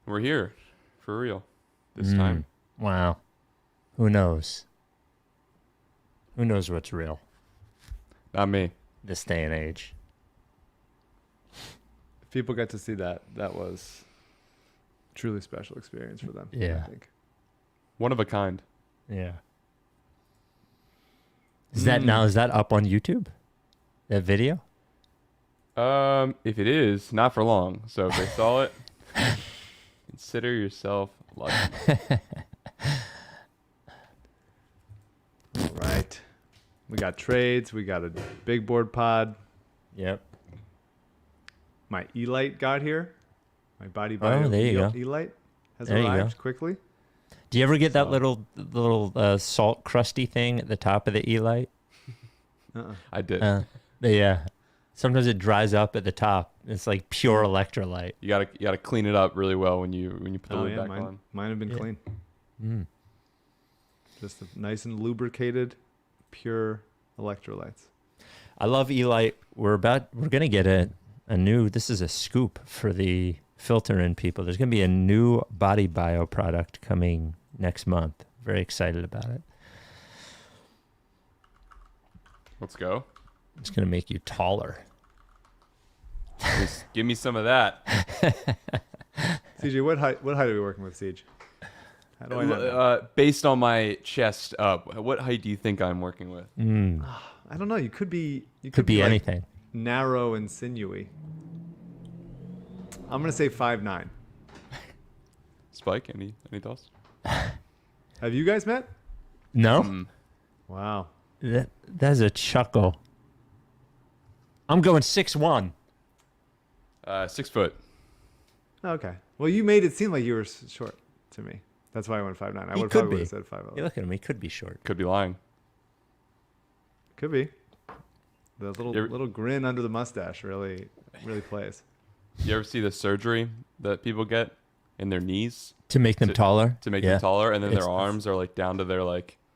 We're here for real this time. Wow. Who knows? Who knows what's real Not me. this day and age? If people get to see that, that was a truly special experience for them. Yeah. I think. One of a kind. Yeah. Is that up on YouTube? That video? If it is, not for long. So if they saw it, consider yourself lucky. All right. We got trades. We got a big board pod. Yep. My Elite got here. My body bio there you go. Elite has There you arrived go. quickly. Do you ever get that little salt crusty thing at the top of the Elite? I did. Yeah. Sometimes it dries up at the top. It's like pure electrolyte. You gotta clean it up really well when you put the lid back mine, on. mine have been clean. Just nice and lubricated, pure electrolytes. I love Elite. We're gonna get a new. This is a scoop for the filter in people. There's gonna be a new body bio product coming next month. Very excited about it. Let's go. It's gonna make you taller. Just give me some of that. CJ, what height are we working with, Siege? How do I know? Based on my chest up, what height do you think I'm working with? I don't know. You could be. You Could be like anything. narrow and sinewy. I'm gonna say 5'9". Spike, any thoughts? Have you guys met? No, Wow. that's a chuckle. I'm going 6'1". 6 foot. Okay. Well, you made it seem like you were short to me. That's why I went 5'9". I He would could probably be. have said 5'11". You look at him. He could be short. Could be lying. Could be. The You're- little grin under the mustache really plays. You ever see the surgery that people get in their knees To make them taller. to make Yeah. them taller, and then It's- their arms are like down to their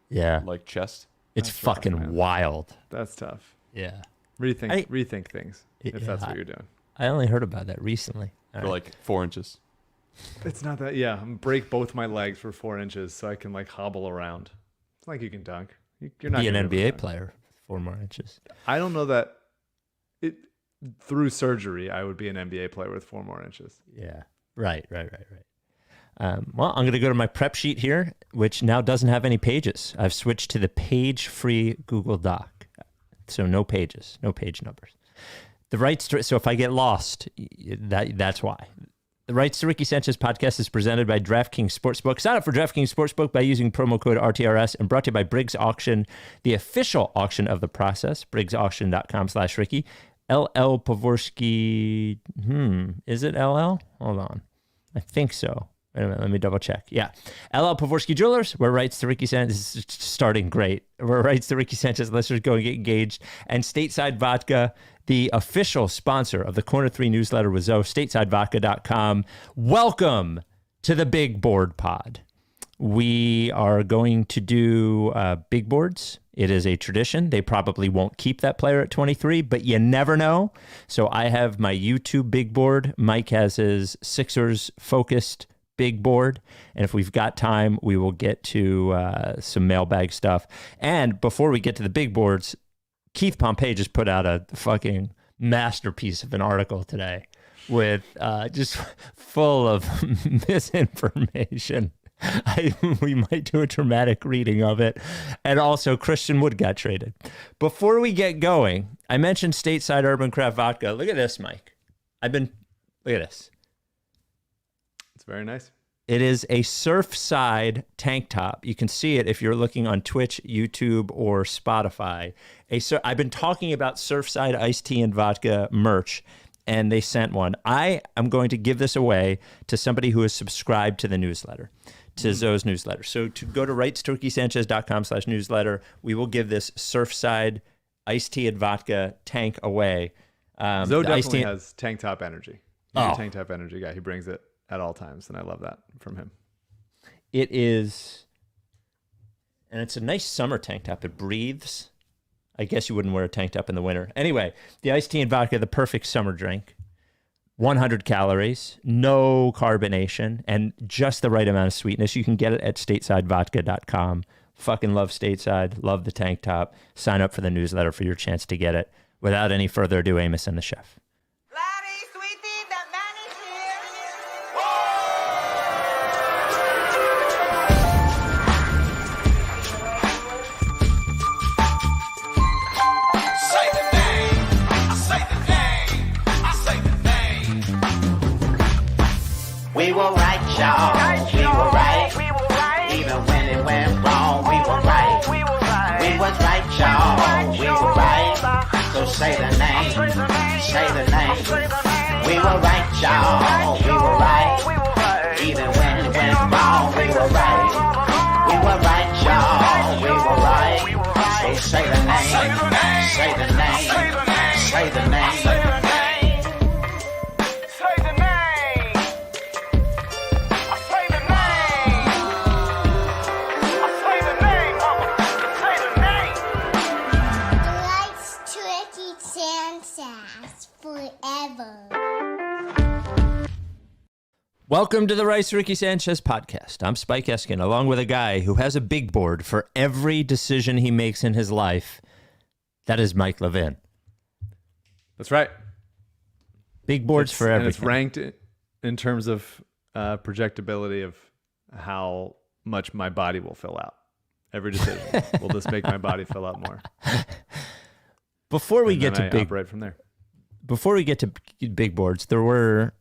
Yeah. like chest? It's That's rough, fucking man. wild. That's tough. Yeah. Rethink things if that's Yeah, what you're doing. I only heard about that recently. All For right. like 4 inches. It's not that. Yeah, I'm break both my legs for 4 inches so I can like hobble around. It's like you can dunk. You're not Be an gonna be able to NBA dunk. player. 4 more inches. I don't know that. Through surgery, I would be an NBA player with 4 more inches. Yeah. Right. Well, I'm going to go to my prep sheet here, which now doesn't have any pages. I've switched to the page-free Google Doc. So no pages, no page numbers. So if I get lost, that's why. The Rights to Ricky Sanchez podcast is presented by DraftKings Sportsbook. Sign up for DraftKings Sportsbook by using promo code RTRS, and brought to you by Briggs Auction, the official auction of the process, briggsauction.com/Ricky. LL Pavorsky, is it LL? Hold on. I think so. Wait a minute, let me double check. Yeah. LL Pavorsky Jewelers, where Rights to Ricky Sanchez is starting great. Where Rights to Ricky Sanchez listeners go and get engaged. And Stateside Vodka, the official sponsor of the Corner 3 newsletter with Zoe, statesidevodka.com. Welcome to the Big Board Pod. We are going to do big boards. It is a tradition. They probably won't keep that player at 23, but you never know. So I have my YouTube big board. Mike has his Sixers-focused big board. And if we've got time, we will get to some mailbag stuff. And before we get to the big boards, Keith Pompey just put out a fucking masterpiece of an article today with just full of misinformation. We might do a dramatic reading of it. And also, Christian Wood got traded. Before we get going, I mentioned Stateside Urban Craft Vodka. Look at this, Mike. Look at this. It's very nice. It is a Surfside tank top. You can see it if you're looking on Twitch, YouTube, or Spotify. I've been talking about Surfside iced tea and vodka merch, and they sent one. I am going to give this away to somebody who is subscribed to the newsletter, to Zoe's newsletter. So to go to rightstoturkeysanchez.com/newsletter, we will give this Surfside iced tea and vodka tank away. Zoe definitely has tank top energy. He's Oh. a tank top energy guy. He brings it at all times, and I love that from him. It is, and it's a nice summer tank top. It breathes. I guess you wouldn't wear a tank top in the winter. Anyway, the iced tea and vodka, the perfect summer drink. 100 calories, no carbonation, and just the right amount of sweetness. You can get it at statesidevodka.com. Fucking love Stateside, love the tank top. Sign up for the newsletter for your chance to get it. Without any further ado, Amos and the chef. Laddie, sweetie, the man is here. Say the name, I say the name, I say the name. We were right, y'all. We were right. Even when it went wrong, we were right. We was right, y'all. We were right. So say the name. Say the name. We were right, y'all. We were right. Even when it went wrong, we were right. We were right, y'all. We were right. So say the name. Say the name. Say the name. Say the name. I say the name. I say the name, mama. Say the name. Rights to Ricky Sanchez forever. Welcome to the Rights to Ricky Sanchez podcast. I'm Spike Eskin, along with a guy who has a big board for every decision he makes in his life. That is Mike Levin. That's right. Big boards for everything. And it's ranked in terms of projectability of how much my body will fill out. Every decision will just make my body fill out more. Before we And get then to I big, operate from there. before we get to big boards, there were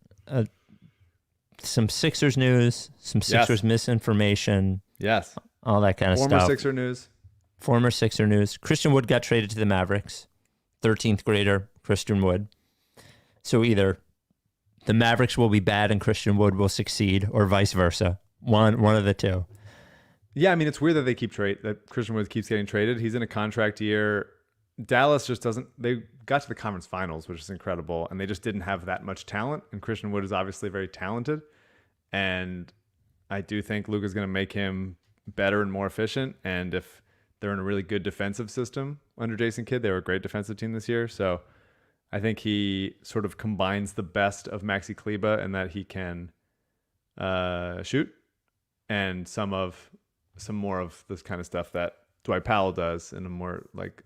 some Sixers news, some Sixers misinformation, Yes. all that kind of Former stuff. Sixer news. Former Sixer news. Christian Wood got traded to the Mavericks. 13th grader Christian Wood. So either the Mavericks will be bad and Christian Wood will succeed, or vice versa. One of the two. Yeah, I mean, it's weird that that Christian Wood keeps getting traded. He's in a contract year. Dallas just doesn't. They got to the conference finals, which is incredible, and they just didn't have that much talent. And Christian Wood is obviously very talented, and I do think Luka's going to make him better and more efficient. And if they're in a really good defensive system under Jason Kidd, they were a great defensive team this year. So I think he sort of combines the best of Maxi Kleber in that he can shoot, and some more of this kind of stuff that Dwight Powell does in a more like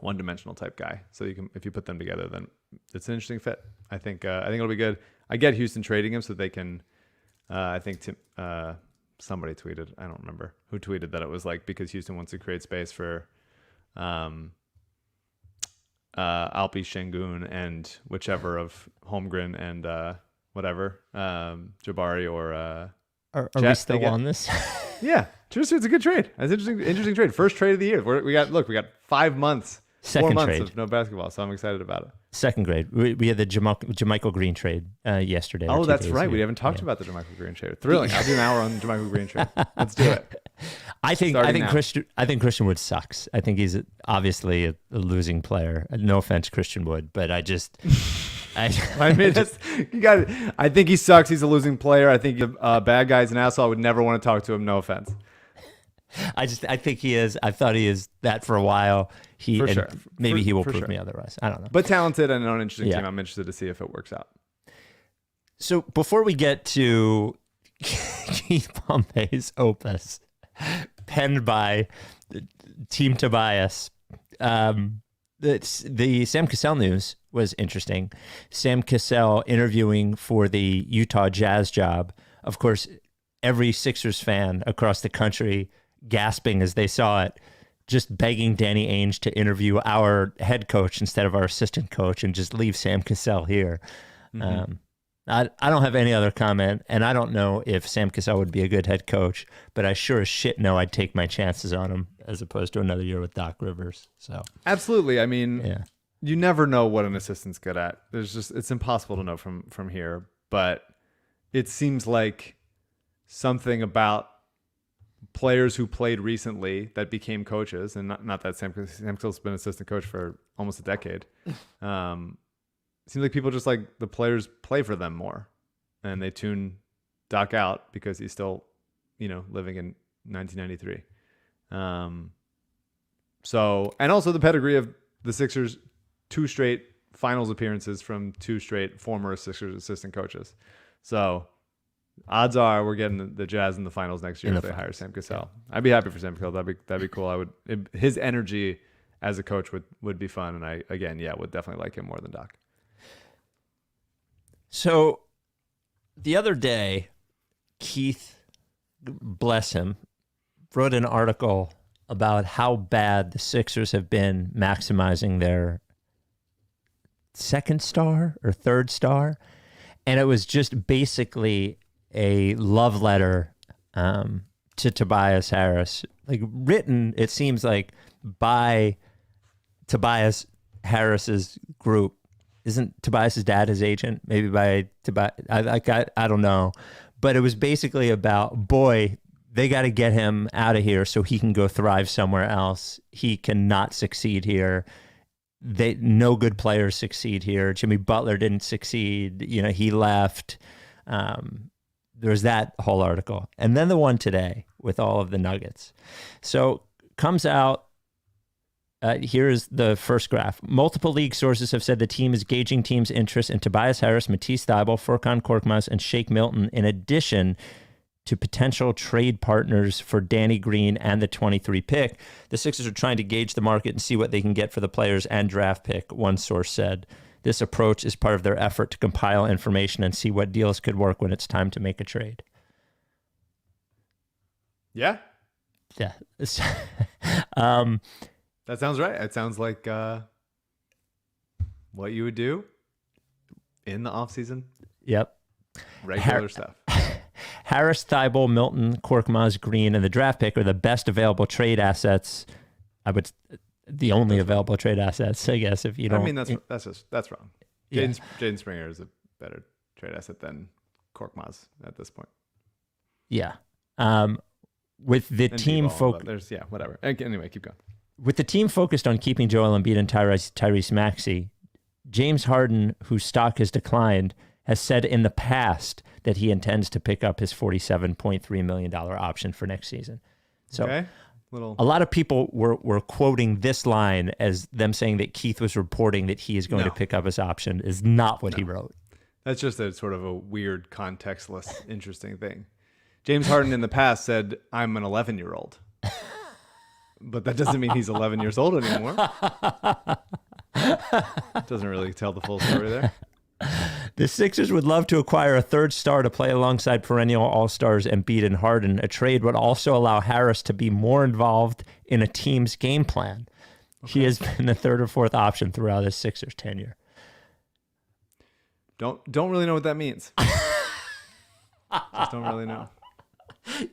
one-dimensional type guy. So if you put them together, then it's an interesting fit. I think it'll be good. I get Houston trading him so they can. I think somebody tweeted. I don't remember who tweeted that it was like because Houston wants to create space for Alpi Şengün and whichever of Holmgren and whatever Jabari or. Are we still on this? Yeah, it's a good trade. It's interesting trade. First trade of the year. We got 5 months, Second 4 months trade. of no basketball, so I'm excited about it. Second grade. We had the Jermichael Green trade yesterday. or Oh, 2 that's days right. ago. We haven't talked Yeah. about the Jermichael Green trade. Thrilling. I'll do an hour on the Jermichael Green trade. Let's do it. I think Starting now. Christian Wood sucks. I think he's obviously a losing player. No offense, Christian Wood, but I just. I mean, I think he sucks. He's a losing player. I think the bad guy's an asshole. I would never want to talk to him. No offense. I think he is. I thought he is that for a while. For sure. Maybe he will For prove sure. me otherwise. I don't know. But talented and on an interesting Yeah. team. I'm interested to see if it works out. So before we get to Keith Pompey's opus, penned by Team Tobias, the Sam Cassell news was interesting. Sam Cassell interviewing for the Utah Jazz job. Of course, every Sixers fan across the country gasping as they saw it, just begging Danny Ainge to interview our head coach instead of our assistant coach and just leave Sam Cassell here. I don't have any other comment, and I don't know if Sam Cassell would be a good head coach, but I sure as shit know I'd take my chances on him as opposed to another year with Doc Rivers. So Absolutely. I mean, yeah. you never know what an assistant's good at. It's impossible to know from here, but it seems like something about players who played recently that became coaches, and not that Sam Cassell's been assistant coach for almost a decade. It seems like people just like the players play for them more, and they tune Doc out because he's still, living in 1993. So, and also the pedigree of the Sixers, 2 straight finals appearances from 2 straight former Sixers assistant coaches. So odds are we're getting the Jazz in the finals next year if they hire Sam Cassell. I'd be happy for Sam Cassell. That'd be cool. His energy as a coach would be fun, and I would definitely like him more than Doc. So the other day, Keith, bless him, wrote an article about how bad the Sixers have been maximizing their second star or third star. And it was just basically a love letter to Tobias Harris, like written, it seems like, by Tobias Harris's group. Isn't Tobias's dad his agent? Maybe by Tobias. I don't know. But it was basically about, boy, they got to get him out of here so he can go thrive somewhere else. He cannot succeed here. No good players succeed here. Jimmy Butler didn't succeed. He left. There's that whole article. And then the one today with all of the nuggets. So comes out. Here's the first graph. Multiple league sources have said the team is gauging teams' interest in Tobias Harris, Matisse Thybulle, Furkan Korkmaz, and Shake Milton, in addition to potential trade partners for Danny Green and the 23 pick. The Sixers are trying to gauge the market and see what they can get for the players and draft pick, one source said. This approach is part of their effort to compile information and see what deals could work when it's time to make a trade. Yeah. Yeah. That sounds right. It sounds like what you would do in the offseason. Yep. Regular stuff. Harris, Thybulle, Milton, Korkmaz, Green, and the draft pick are the best available trade assets. The only available trade assets, I guess, if you don't. I mean, that's wrong. Yeah. Jaden Springer is a better trade asset than Korkmaz at this point. Yeah. With the team focused. Whatever. Anyway, keep going. With the team focused on keeping Joel Embiid and Tyrese Maxey, James Harden, whose stock has declined, has said in the past that he intends to pick up his $47.3 million option for next season. So a lot of people were quoting this line as them saying that Keith was reporting that he is going to pick up his option. Is not what he wrote. That's just a sort of a weird, contextless, interesting thing. James Harden in the past said, I'm an 11-year-old. But that doesn't mean he's 11 years old anymore. Doesn't really tell the full story there. The Sixers would love to acquire a third star to play alongside perennial All-Stars Embiid and Harden. A trade would also allow Harris to be more involved in a team's game plan. Okay. He has been the third or fourth option throughout his Sixers tenure. Don't really know what that means. Just don't really know.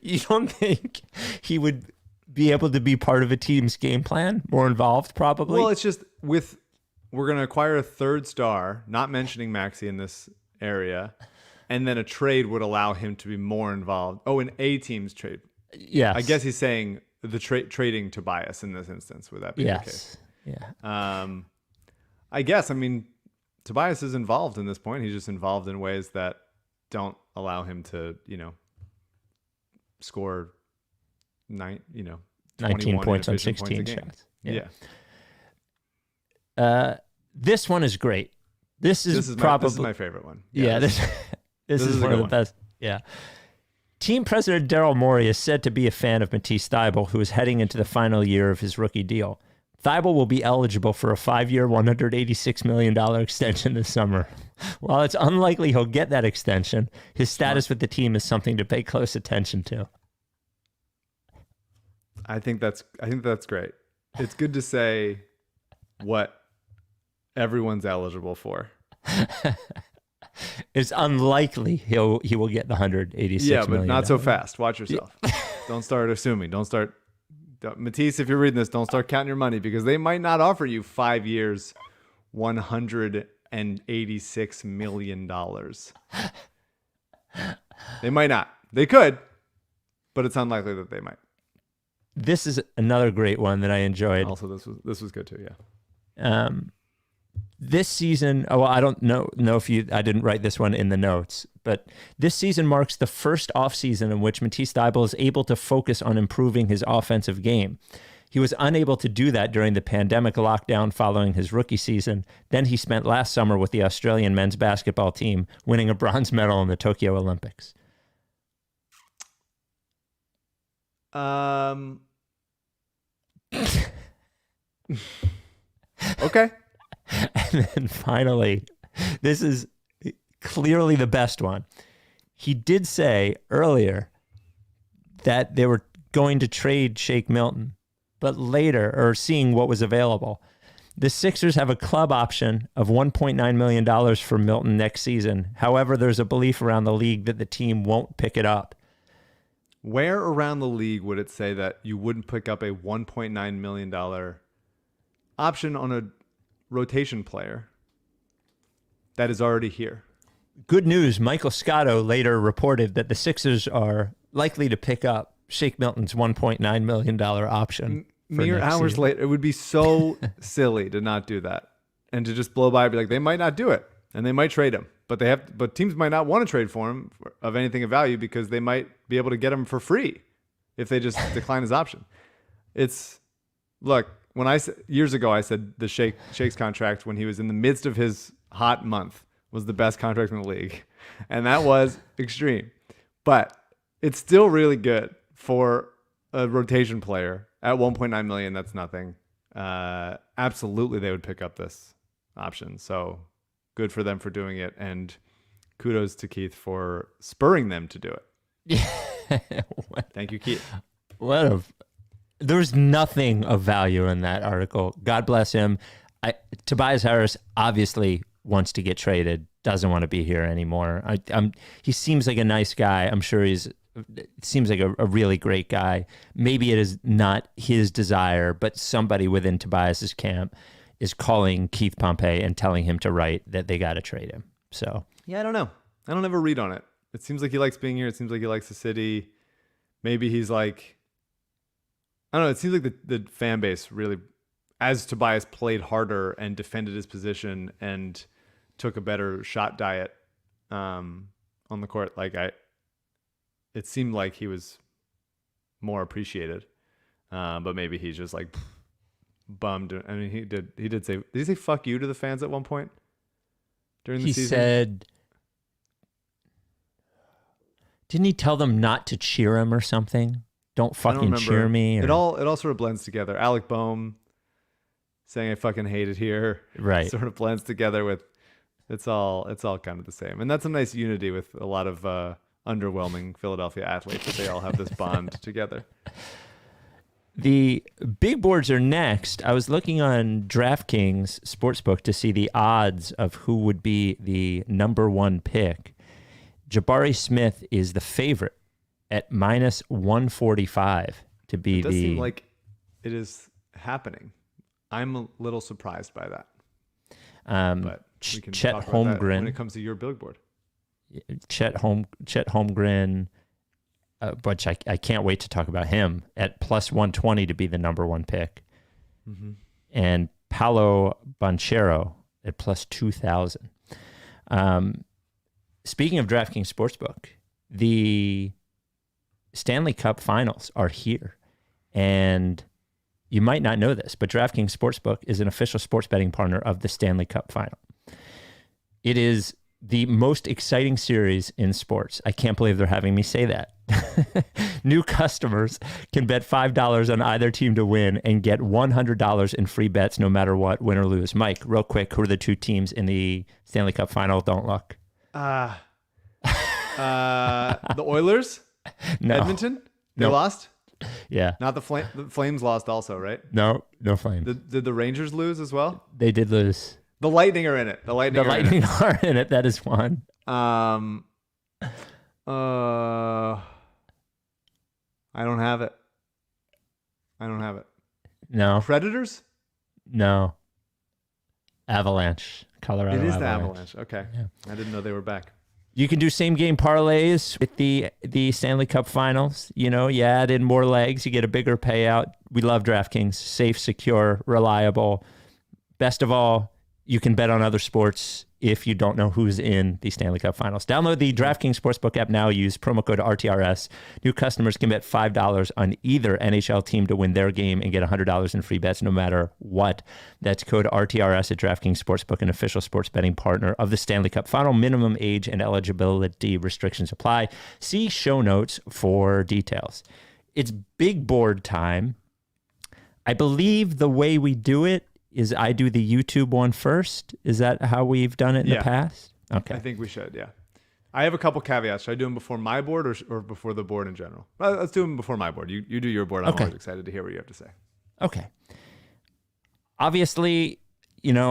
You don't think he would be able to be part of a team's game plan? More involved, probably? Well, it's just we're going to acquire a third star, not mentioning Maxey in this area, and then a trade would allow him to be more involved. Oh, an A team's trade. Yes. I guess he's saying the trading Tobias in this instance. Would that be the case? Yeah. I guess. I mean, Tobias is involved in this point. He's just involved in ways that don't allow him to, score 19 points on 16 shots. Yeah. This one is great. This is probably my favorite one. Yeah, this is one of the best. Yeah. Team president Daryl Morey is said to be a fan of Matisse Thybulle, who is heading into the final year of his rookie deal. Thybulle will be eligible for a 5-year, $186 million extension this summer. While it's unlikely he'll get that extension, his status with the team is something to pay close attention to. I think that's great. It's good to say what everyone's eligible for. It's unlikely he will get the $186 million. Yeah, but not so fast. Watch yourself. Don't start assuming. Matisse, if you're reading this, don't start counting your money, because they might not offer you 5 years, $186 million. They might not. They could, but it's unlikely that they might. This is another great one that I enjoyed. Also, this was good too. Yeah. This season, I don't know if I didn't write this one in the notes, but this season marks the first offseason in which Matisse Thybulle is able to focus on improving his offensive game. He was unable to do that during the pandemic lockdown following his rookie season. Then he spent last summer with the Australian men's basketball team, winning a bronze medal in the Tokyo Olympics. Okay. And then finally, this is clearly the best one. He did say earlier that they were going to trade Shake Milton, but later, or seeing what was available, the Sixers have a club option of $1.9 million for Milton next season. However, there's a belief around the league that the team won't pick it up. Where around the league would it say that you wouldn't pick up a $1.9 million option on a rotation player that is already here? Good news, Michael Scotto later reported that the Sixers are likely to pick up Shake Milton's $1.9 million option. Mere hours later, it would be so silly to not do that and to just blow by and be like, they might not do it and they might trade him, but teams might not want to trade for him of anything of value because they might be able to get him for free if they just decline his option. Look, when years ago, I said the Shake's contract when he was in the midst of his hot month was the best contract in the league. And that was extreme, but it's still really good for a rotation player at $1.9 million. That's nothing. Absolutely. They would pick up this option. So good for them for doing it. And kudos to Keith for spurring them to do it. Thank you, Keith. There's nothing of value in that article. God bless him. Tobias Harris obviously wants to get traded, doesn't want to be here anymore. He seems like a nice guy. I'm sure seems like a really great guy. Maybe it is not his desire, but somebody within Tobias's camp is calling Keith Pompey and telling him to write that they got to trade him. So yeah, I don't know. I don't have a read on it. It seems like he likes being here. It seems like he likes the city. Maybe he's like, I don't know. It seems like the fan base really, as Tobias played harder and defended his position and took a better shot diet on the court, it seemed like he was more appreciated. But maybe he's just like bummed. I mean, he did he say fuck you to the fans at one point during the season? He said, didn't he tell them not to cheer him or something? Don't fucking cheer me. It all sort of blends together. Alec Boehm saying I fucking hate it here. Right. Sort of blends together with it's all kind of the same. And that's a nice unity with a lot of underwhelming Philadelphia athletes that they all have this bond together. The big boards are next. I was looking on DraftKings Sportsbook to see the odds of who would be the number one pick. Jabari Smith is the favorite at minus 145 to be it does seem like it is happening. I'm a little surprised by that. But we can Chet talk about that Holmgren when it comes to your billboard. Chet Holmgren, which I can't wait to talk about him, at plus 120 to be the number one pick. Mm-hmm. And Paolo Banchero at plus 2,000. Speaking of DraftKings Sportsbook, the Stanley Cup Finals are here. And you might not know this, but DraftKings Sportsbook is an official sports betting partner of the Stanley Cup Final. It is the most exciting series in sports. I can't believe they're having me say that. New customers can bet $5 on either team to win and get $100 in free bets no matter what, win or lose. Mike, real quick, who are the two teams in the Stanley Cup Final? Don't look. The Oilers? No. Edmonton? They Nope. lost? Yeah. Not the Flames lost also, right? No Flames. Did the Rangers lose as well? They did lose. The Lightning are in it. The Lightning are in it. That is one. I don't have it. No. Predators? No. Avalanche. Colorado It is Avalanche. the Avalanche. Okay. Yeah. I didn't know they were back. You can do same game parlays with the Stanley Cup Finals. You know, you add in more legs, you get a bigger payout. We love DraftKings. Safe, secure, reliable. Best of all, you can bet on other sports if you don't know who's in the Stanley Cup Finals. Download the DraftKings Sportsbook app now. Use promo code RTRS. New customers can bet $5 on either NHL team to win their game and get $100 in free bets no matter what. That's code RTRS at DraftKings Sportsbook, an official sports betting partner of the Stanley Cup Final. Minimum age and eligibility restrictions apply. See show notes for details. It's big board time. I believe the way we do it is I do the YouTube one first. Is that how we've done it in the past? Okay. I think we should, yeah. I have a couple caveats. Should I do them before my board or before the board in general? Well, let's do them before my board. You do your board. I'm always excited to hear what you have to say. Okay. Obviously,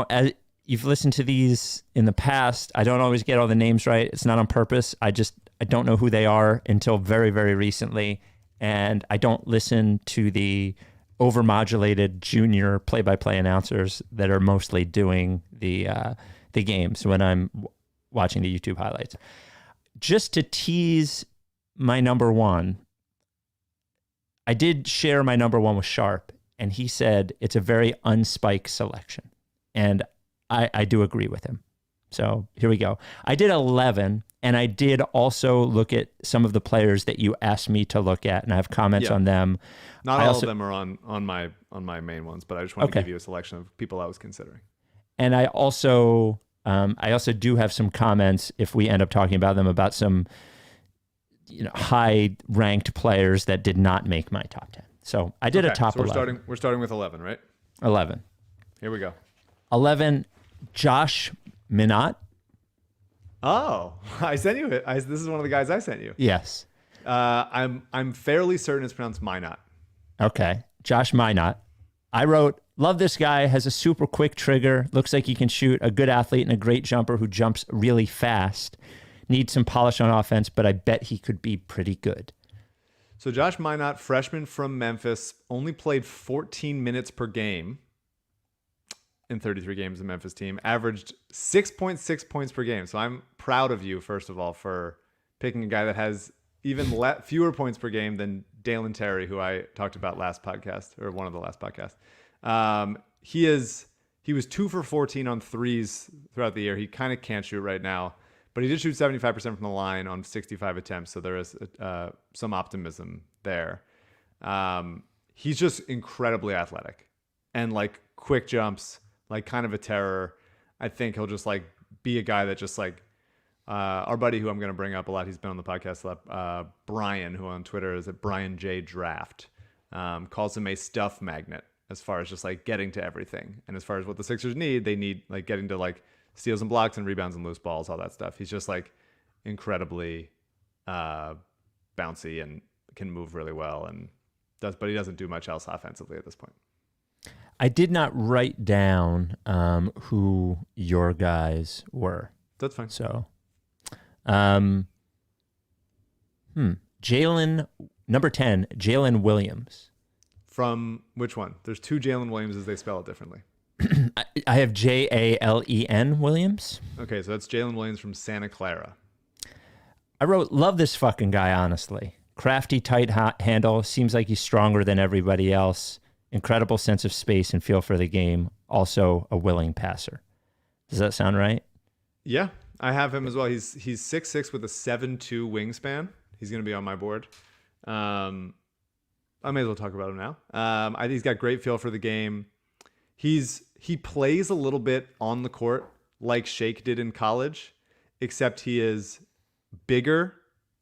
as you've listened to these in the past, I don't always get all the names right. It's not on purpose. I don't know who they are until very, very recently. And I don't listen to the overmodulated junior play-by-play announcers that are mostly doing the games when I'm watching the YouTube highlights. Just to tease my number one, I did share my number one with Sharp, and he said it's a very unspiked selection. And I do agree with him. So here we go. I did 11, and I did also look at some of the players that you asked me to look at, and I have comments on them. Not all of them are on my main ones, but I just want to give you a selection of people I was considering. And I also do have some comments if we end up talking about them, about some high ranked players that did not make my top 10. So I did a top 11. We're starting with 11, right? 11. Here we go. 11, Josh Minot. Oh, I sent you it. This is one of the guys I sent you. Yes. I'm fairly certain it's pronounced Minot. Okay. Josh Minot. I wrote, love this guy, has a super quick trigger, looks like he can shoot, a good athlete and a great jumper who jumps really fast. Needs some polish on offense, but I bet he could be pretty good. So Josh Minot, freshman from Memphis, only played 14 minutes per game in 33 games, the Memphis team, averaged 6.6 points per game. So I'm proud of you, first of all, for picking a guy that has even fewer points per game than Dalen Terry, who I talked about last podcast, or one of the last podcasts. He was 2 for 14 on threes throughout the year. He kind of can't shoot right now, but he did shoot 75% from the line on 65 attempts. So there is some optimism there. He's just incredibly athletic and like quick jumps, like kind of a terror. I think he'll just like be a guy that just like our buddy who I'm going to bring up a lot. He's been on the podcast a lot. Brian, who on Twitter is at Brian J Draft, calls him a stuff magnet as far as just like getting to everything. And as far as what the Sixers need, they need like getting to like steals and blocks and rebounds and loose balls, all that stuff. He's just like incredibly bouncy and can move really well but he doesn't do much else offensively at this point. I did not write down who your guys were. That's fine. So, Jalen, number 10, Jalen Williams. From which one? There's two Jalen Williamses. They spell it differently. I have Jalen Williams. Okay, so that's Jalen Williams from Santa Clara. I wrote, love this fucking guy, honestly. Crafty, tight handle. Seems like he's stronger than everybody else. Incredible sense of space and feel for the game. Also a willing passer. Does that sound right? Yeah, I have him as well. He's 6'6" with a 7'2" wingspan. He's going to be on my board. I may as well talk about him now. I think he's got great feel for the game. He plays a little bit on the court like Shake did in college, except he is bigger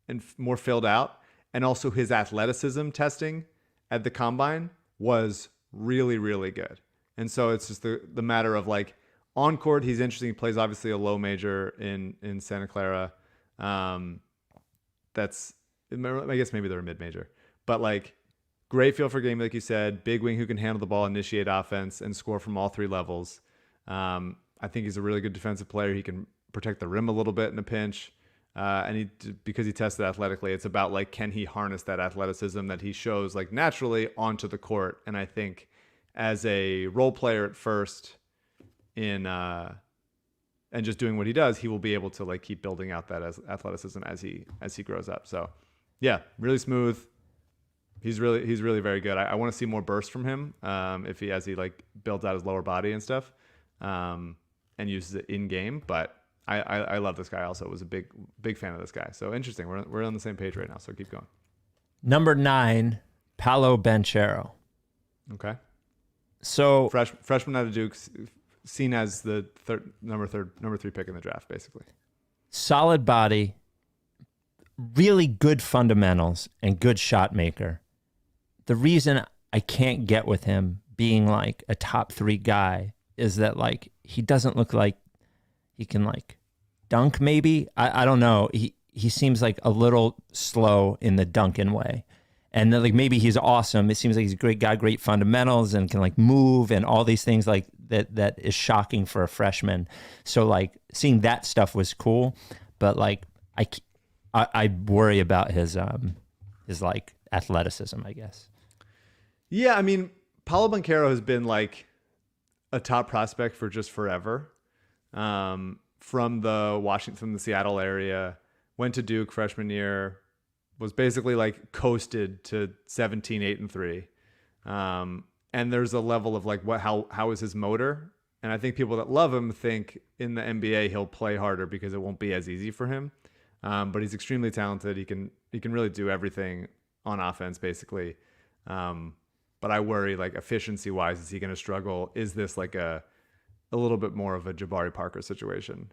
and more filled out. And also his athleticism testing at the combine was really, really good. And so it's just the matter of like on court, he's interesting. He plays obviously a low major in Santa Clara. I guess maybe they're a mid major, but like great feel for game, like you said, big wing who can handle the ball, initiate offense, and score from all three levels. I think he's a really good defensive player. He can protect the rim a little bit in a pinch. And because he tested athletically, it's about like, can he harness that athleticism that he shows like naturally onto the court? And I think as a role player at first and just doing what he does, he will be able to like keep building out that athleticism as he grows up. So yeah, really smooth. He's really very good. I want to see more burst from him as he like builds out his lower body and stuff, and uses it in game. But I love this guy. Also, was a big fan of this guy. So interesting. We're on the same page right now. So keep going. Number 9, Paolo Banchero. Okay. So Freshman out of Duke, seen as the number 3 pick in the draft, basically. solid body, really good fundamentals, and good shot maker. The reason I can't get with him being like a top 3 guy is that like he doesn't look like he can like dunk maybe. I don't know. He seems like a little slow in the dunking way. And then, like, maybe he's awesome. It seems like he's a great guy, great fundamentals, and can like move and all these things like that is shocking for a freshman. So like seeing that stuff was cool, but like I worry about his like athleticism, I guess. Yeah, I mean, Paolo Banchero has been like a top prospect for just forever. From the Seattle area, went to Duke freshman year, was basically like coasted to 17, 8, and 3. And there's a level of like how is his motor? And I think people that love him think in the NBA he'll play harder because it won't be as easy for him. But he's extremely talented. He can really do everything on offense, basically. But I worry, like, efficiency wise, is he going to struggle? Is this like a little bit more of a Jabari Parker situation,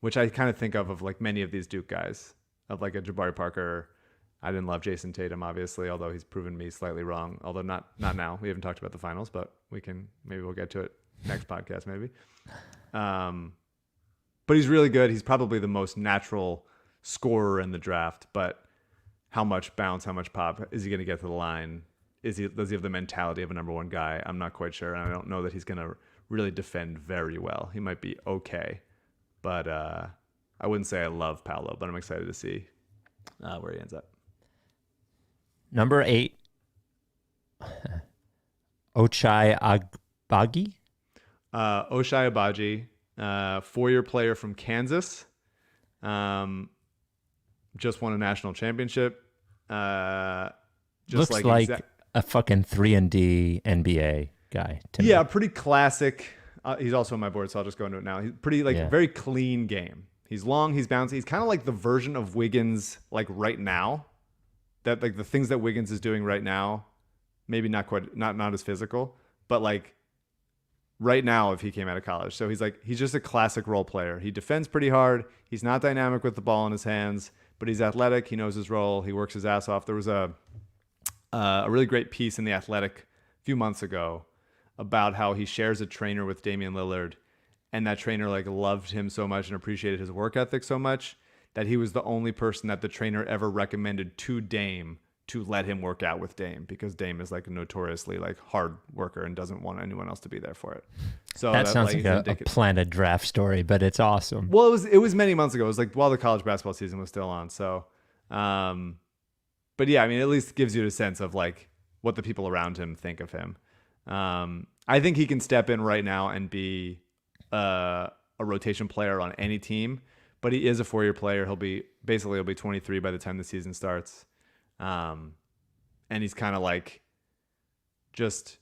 which I kind of think of like many of these Duke guys, of like a Jabari Parker. I didn't love Jason Tatum, obviously, although he's proven me slightly wrong. Although not now. We haven't talked about the finals, but maybe we'll get to it next podcast, maybe. But he's really good. He's probably the most natural scorer in the draft. But how much bounce, how much pop is he going to get to the line? Does he have the mentality of a number 1 guy? I'm not quite sure, and I don't know that he's going to really defend very well. He might be okay, but I wouldn't say I love Paolo, but I'm excited to see where he ends up. Number 8, Ochai Agbaji. Ochai Agbaji, 4-year player from Kansas. Just won a national championship. Looks like a fucking 3-and-D NBA guy to me. Yeah, pretty classic. He's also on my board, so I'll just go into it now. He's pretty very clean game. He's long, he's bouncy. He's kind of like the version of Wiggins, like right now. That like the things that Wiggins is doing right now, maybe not quite, not as physical, but like right now if he came out of college. So he's just a classic role player. He defends pretty hard. He's not dynamic with the ball in his hands, but he's athletic. He knows his role. He works his ass off. There was a really great piece in The Athletic a few months ago about how he shares a trainer with Damian Lillard, and that trainer like loved him so much and appreciated his work ethic so much that he was the only person that the trainer ever recommended to Dame to let him work out with Dame, because Dame is like a notoriously like hard worker and doesn't want anyone else to be there for it. So that sounds like a planted draft story, but it's awesome. Well, it was many months ago. It was like while the college basketball season was still on. So, but yeah, I mean, at least gives you a sense of like what the people around him think of him. I think he can step in right now and be a rotation player on any team, but he is a 4-year player. He'll be 23 by the time the season starts. And he's kind of like just,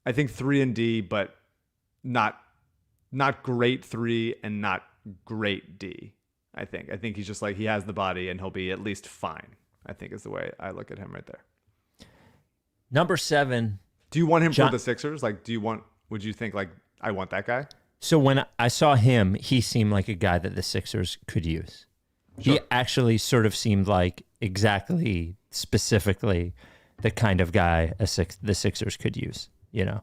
I think 3-and-D, but not great 3 and not great D. I think he's just like, he has the body and he'll be at least fine, I think is the way I look at him right there. Number 7. Do you want him for the Sixers? Like, would you think like, I want that guy? So when I saw him, he seemed like a guy that the Sixers could use. Sure. He actually sort of seemed like exactly, specifically the kind of guy the Sixers could use, you know?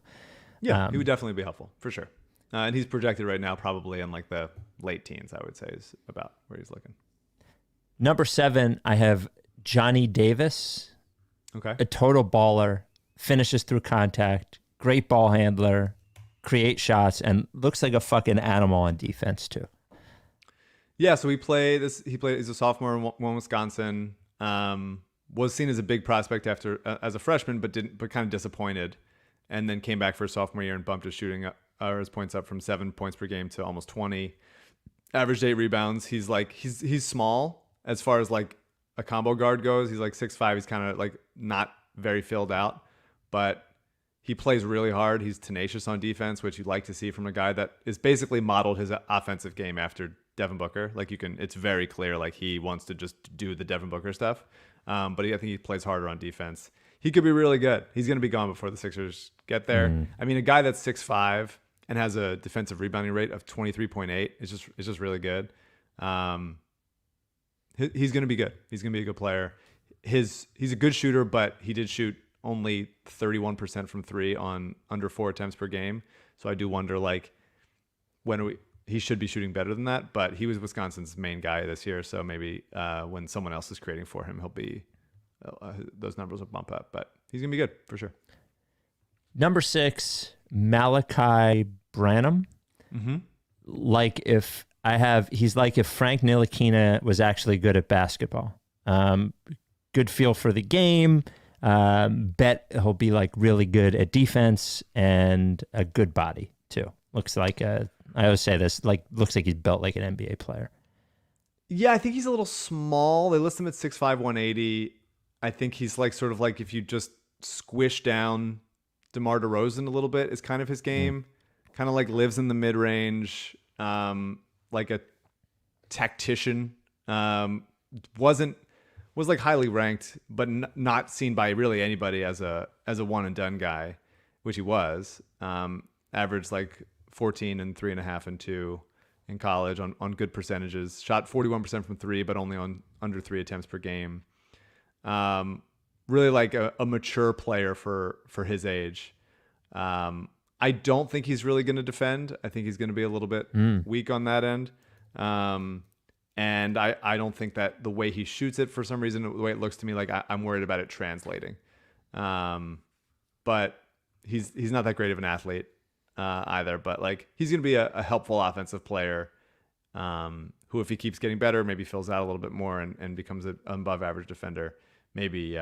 Yeah, he would definitely be helpful, for sure. And he's projected right now probably in like the late teens, I would say, is about where he's looking. Number 7, I have Johnny Davis. Okay. A total baller, finishes through contact, great ball handler, create shots, and looks like a fucking animal on defense too. Yeah, so he's a sophomore in Wisconsin. Was seen as a big prospect as a freshman, but kind of disappointed, and then came back for his sophomore year and bumped his his points up from 7 points per game to almost 20. Averaged 8 rebounds. He's small as far as like a combo guard goes. He's like 6'5". He's kind of like not very filled out, but he plays really hard. He's tenacious on defense, which you'd like to see from a guy that is basically modeled his offensive game after Devin Booker. Like it's very clear like he wants to just do the Devin Booker stuff. But I think he plays harder on defense. He could be really good. He's going to be gone before the Sixers get there. I mean, a guy that's 6'5" and has a defensive rebounding rate of 23.8 is just really good. He's going to be good. He's going to be a good player. He's a good shooter, but he did shoot only 31% from three on under 4 attempts per game. So I do wonder like he should be shooting better than that, but he was Wisconsin's main guy this year. So maybe when someone else is creating for him, he'll be those numbers will bump up, but he's going to be good for sure. Number 6, Malachi Branham. Like he's like if Frank Ntilikina was actually good at basketball. Good feel for the game. Bet he'll be like really good at defense and a good body too. Looks like I always say this, like looks like he's built like an NBA player. Yeah, I think he's a little small. They list him at 6'5", 180. I think he's like sort of like if you just squish down DeMar DeRozan a little bit is kind of his game. Kind of like lives in the mid range, like a tactician. Was like highly ranked, but not seen by really anybody as a one and done guy, which he was. Averaged like 14 and 3.5 and 2 in college on good percentages. Shot 41% from three, but only on under 3 attempts per game. Really like a mature player for his age. I don't think he's really going to defend. I think he's going to be a little bit weak on that end. And I don't think that the way he shoots it, for some reason, the way it looks to me, like I'm worried about it translating. But he's not that great of an athlete either. But like he's going to be a helpful offensive player who, if he keeps getting better, maybe fills out a little bit more and becomes an above average defender. Maybe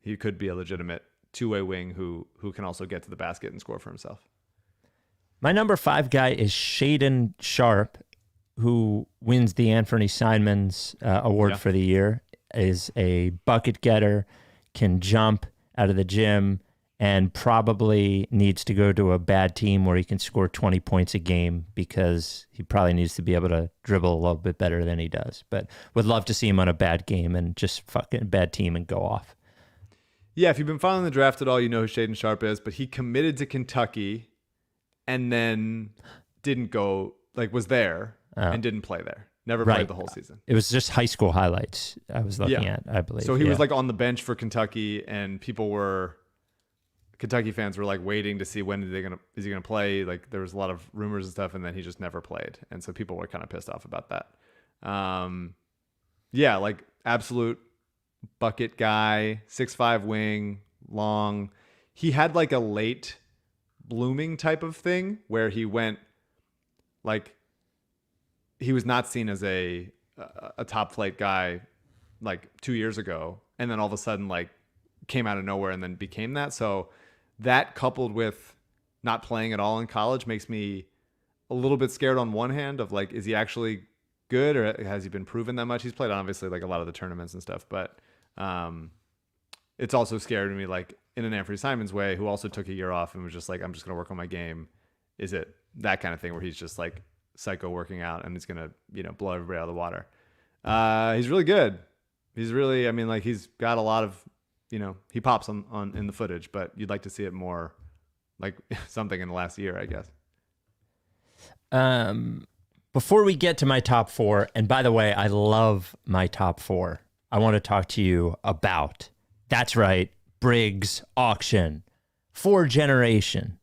he could be a legitimate two-way wing who can also get to the basket and score for himself. My number 5 guy is Shaedon Sharpe, who wins the Anthony Simons Award for the year, is a bucket getter, can jump out of the gym, and probably needs to go to a bad team where he can score 20 points a game because he probably needs to be able to dribble a little bit better than he does. But would love to see him on a bad game and just fucking bad team and go off. Yeah, if you've been following the draft at all, you know who Shaedon Sharpe is, but he committed to Kentucky and then didn't go, like was there and didn't play there. Never played the whole season. It was just high school highlights I was looking at, I believe. So he was like on the bench for Kentucky, and Kentucky fans were like waiting to see when is he gonna play? Like there was a lot of rumors and stuff, and then he just never played. And so people were kind of pissed off about that. Yeah, like absolute bucket guy, 6'5" wing, long. He had like a late blooming type of thing where he went like he was not seen as a top flight guy like 2 years ago, and then all of a sudden like came out of nowhere and then became that. So that coupled with not playing at all in college makes me a little bit scared on one hand of like, is he actually good or has he been proven that much? He's played obviously like a lot of the tournaments and stuff, but it's also scary to me like in an Anthony Simons way, who also took a year off and was just like, I'm just going to work on my game. Is it that kind of thing where he's just like psycho working out and he's going to, blow everybody out of the water? He's really good. He's really, I mean, like he's got a lot of, he pops on in the footage, but you'd like to see it more like something in the last year, I guess. Before we get to my top 4, and by the way, I love my top 4. I want to talk to you about, that's right, Briggs Auction, 4-generation,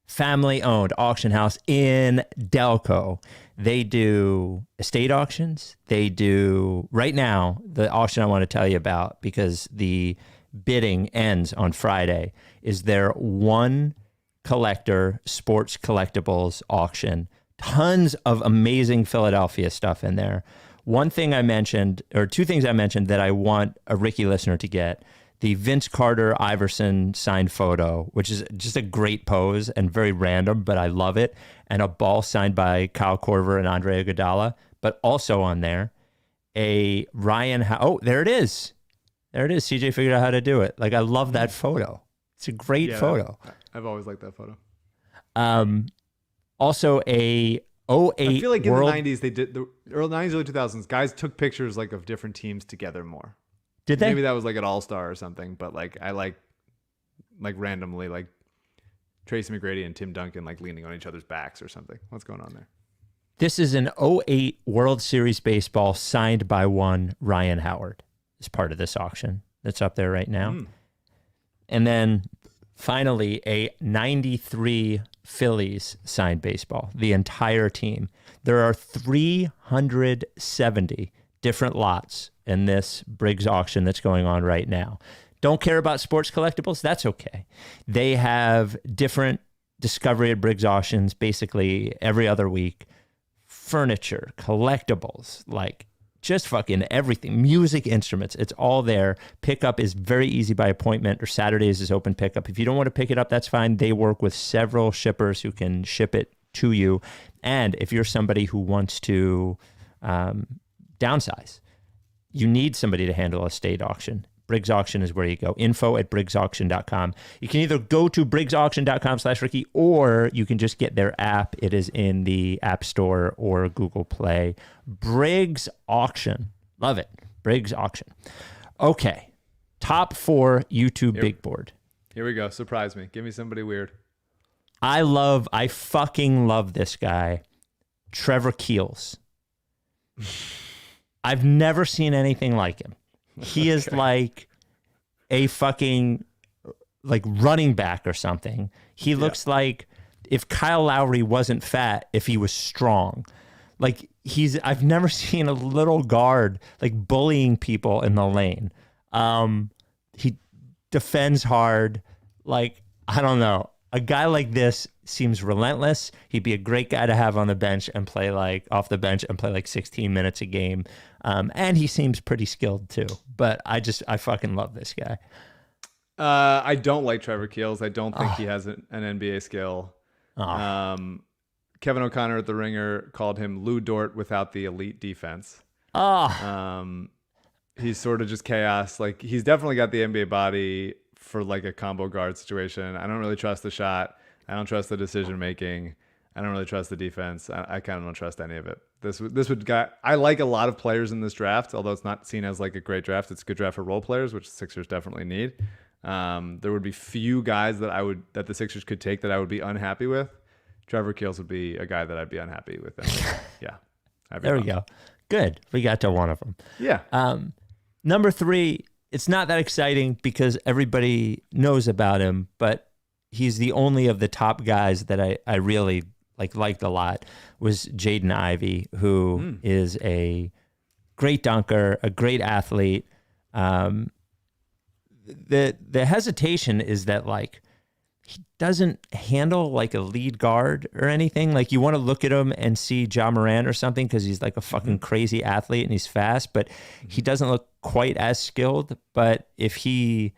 family-owned auction house in Delco. They do estate auctions. They do, right now, the auction I want to tell you about, because the bidding ends on Friday, is their one collector sports collectibles auction. Tons of amazing Philadelphia stuff in there. One thing I mentioned, or two things I mentioned that I want a Ricky listener to get: the Vince Carter Iverson signed photo, which is just a great pose and very random, but I love it. And a ball signed by Kyle Korver and Andre Iguodala. But also on there, a Ryan. There it is. There it is. CJ figured out how to do it. Like, I love that photo. It's a great photo. I've always liked that photo. Also a 08 I feel like in World. the 90s, they did the early 90s, early 2000s, guys took pictures like of different teams together more. Did they? Maybe that was like an all-star or something, but like I like randomly like Tracy McGrady and Tim Duncan like leaning on each other's backs or something. What's going on there? This is an 08 World Series baseball signed by one Ryan Howard as part of this auction that's up there right now. And then finally a 93 Phillies signed baseball, the entire team. There are 370 different lots in this Briggs auction that's going on right now. Don't care about sports collectibles? That's okay. They have different discovery at Briggs auctions basically every other week. Furniture, collectibles, like just fucking everything, music instruments, it's all there. Pickup is very easy by appointment, or Saturdays is open pickup. If you don't want to pick it up, that's fine. They work with several shippers who can ship it to you. And if you're somebody who wants to downsize, you need somebody to handle a state auction. Briggs Auction is where you go. info@briggsauction.com. You can either go to briggsauction.com/Ricky, or you can just get their app. It is in the App Store or Google Play. Briggs Auction. Love it. Briggs Auction. Okay. Top 4 YouTube Big Board. Here we go. Surprise me. Give me somebody weird. I fucking love this guy. Trevor Keels. I've never seen anything like him. He is like a fucking like running back or something. He looks like if Kyle Lowry wasn't fat, if he was strong. Like I've never seen a little guard like bullying people in the lane. He defends hard. Like, I don't know. A guy like this seems relentless. He'd be a great guy to have on the bench and play like off the bench and play like 16 minutes a game. And he seems pretty skilled too. But I fucking love this guy. I don't like Trevor Keels. I don't think he has an NBA skill. Kevin O'Connor at The Ringer called him Lou Dort without the elite defense. He's sort of just chaos. Like, he's definitely got the NBA body for like a combo guard situation. I don't really trust the shot. I don't trust the decision making. I don't really trust the defense. I kind of don't trust any of it. This would I like a lot of players in this draft, although it's not seen as like a great draft. It's a good draft for role players, which the Sixers definitely need. There would be few guys that the Sixers could take that I would be unhappy with. Trevor Keels would be a guy that I'd be unhappy with. Yeah. There we go. Good. We got to one of them. Yeah. Number 3, it's not that exciting because everybody knows about him, but he's the only of the top guys that I really liked a lot, was Jaden Ivey, who is a great dunker, a great athlete. The hesitation is that like he doesn't handle like a lead guard or anything. Like, you want to look at him and see Ja Morant or something because he's like a fucking crazy athlete and he's fast, but he doesn't look quite as skilled. But if he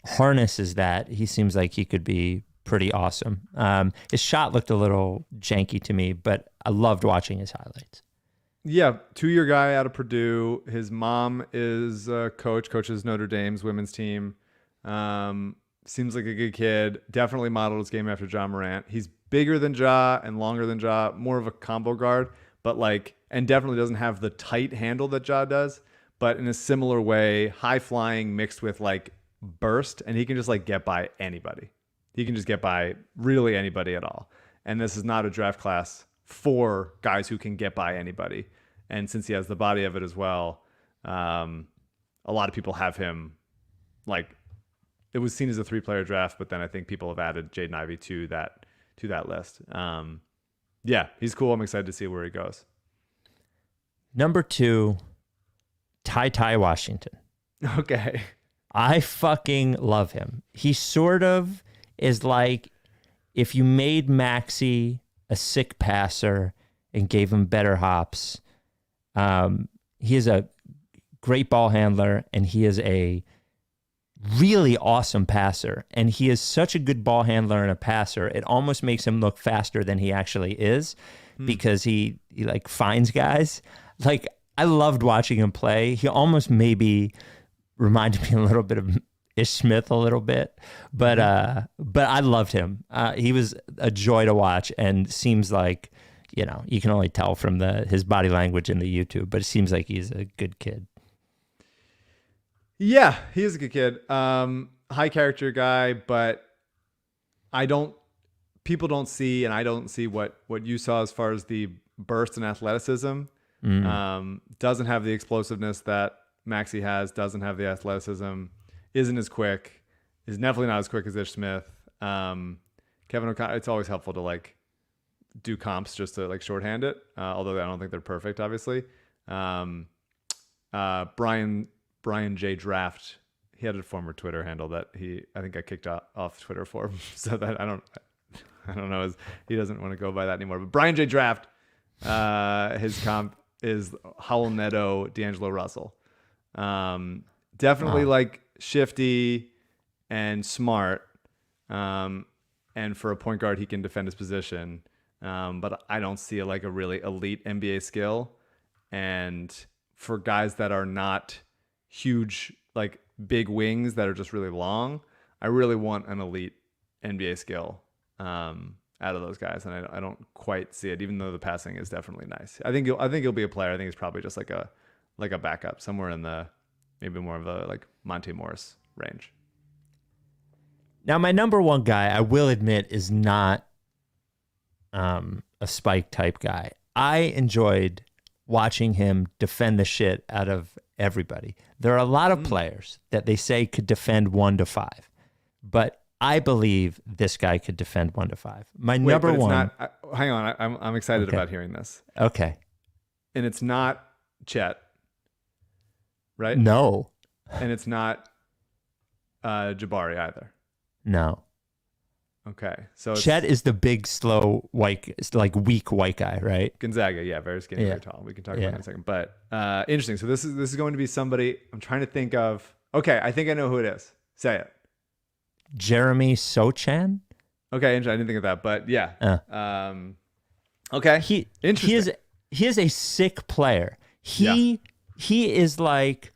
harnesses that, he seems like he could be pretty awesome. His shot looked a little janky to me, but I loved watching his highlights. Yeah, 2-year guy out of Purdue. His mom is a coaches Notre Dame's women's team. Seems like a good kid. Definitely modeled his game after Ja Morant. He's bigger than Ja and longer than Ja, more of a combo guard, but and definitely doesn't have the tight handle that Ja does, but in a similar way, high flying mixed with like burst, and he can just like get by anybody. He can just get by really anybody at all. And this is not a draft class for guys who can get by anybody. And since he has the body of it as well, a lot of people have him like, it was seen as a 3-player draft, but then I think people have added Jaden Ivey to that list. Yeah, he's cool. I'm excited to see where he goes. Number 2, Ty Washington. Okay. I fucking love him. He sort of is like if you made Maxey a sick passer and gave him better hops. He is a great ball handler, and he is a really awesome passer. And he is such a good ball handler and a passer, it almost makes him look faster than he actually is because he like finds guys. Like, I loved watching him play. He almost maybe reminded me a little bit of Ish Smith a little bit, but I loved him. He was a joy to watch and seems like, you can only tell from his body language in the YouTube, but it seems like he's a good kid. Yeah, he is a good kid. High character guy, but people don't see, and I don't see what you saw as far as the burst and athleticism. Doesn't have the explosiveness that Maxey has, doesn't have the athleticism, isn't as quick, is definitely not as quick as Ish Smith. Kevin O'Connor, it's always helpful to like do comps just to like shorthand it, although I don't think they're perfect, obviously. Brian J. Draft, he had a former Twitter handle that I think got kicked off Twitter for, so that I don't know, he doesn't want to go by that anymore. But Brian J. Draft, his comp is Howell Neto, D'Angelo Russell. Definitely like shifty and smart. And for a point guard, he can defend his position. But I don't see like a really elite NBA skill. And for guys that are not huge, like big wings that are just really long, I really want an elite NBA skill out of those guys, and I don't quite see it, even though the passing is definitely nice. I think he'll be a player. I think he's probably just like a backup somewhere in the maybe more of a like Monte Morris range. Now, my number one guy, I will admit, is not a spike type guy. I enjoyed watching him defend the shit out of everybody. There are a lot of players that they say could defend 1 to 5, but I believe this guy could defend 1 to 5. Number one. Hang on, I'm excited about hearing this. Okay. And it's not Chet, right? No. And it's not Jabari either. No. Okay, so Chet is the big, slow, white, like weak white guy, right? Gonzaga, yeah, very skinny, very tall. We can talk about it in a second. But interesting. So this is going to be somebody I'm trying to think of. Okay, I think I know who it is. Say it. Jeremy Sochan. Okay, I didn't think of that, but yeah. Okay, interesting. He is a sick player. He is like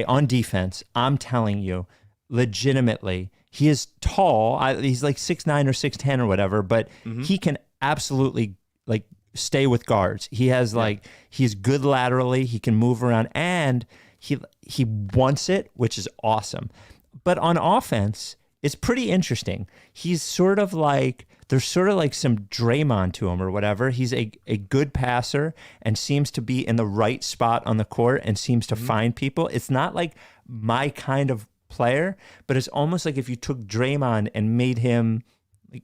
on defense, I'm telling you, legitimately, he is tall. He's like 6'9" or 6'10" or whatever, but he can absolutely like stay with guards. He has he's good laterally. He can move around, and he wants it, which is awesome. But on offense, it's pretty interesting. He's sort of like, there's sort of like some Draymond to him or whatever. He's a good passer and seems to be in the right spot on the court and seems to find people. It's not like my kind of player, but it's almost like if you took Draymond and made him like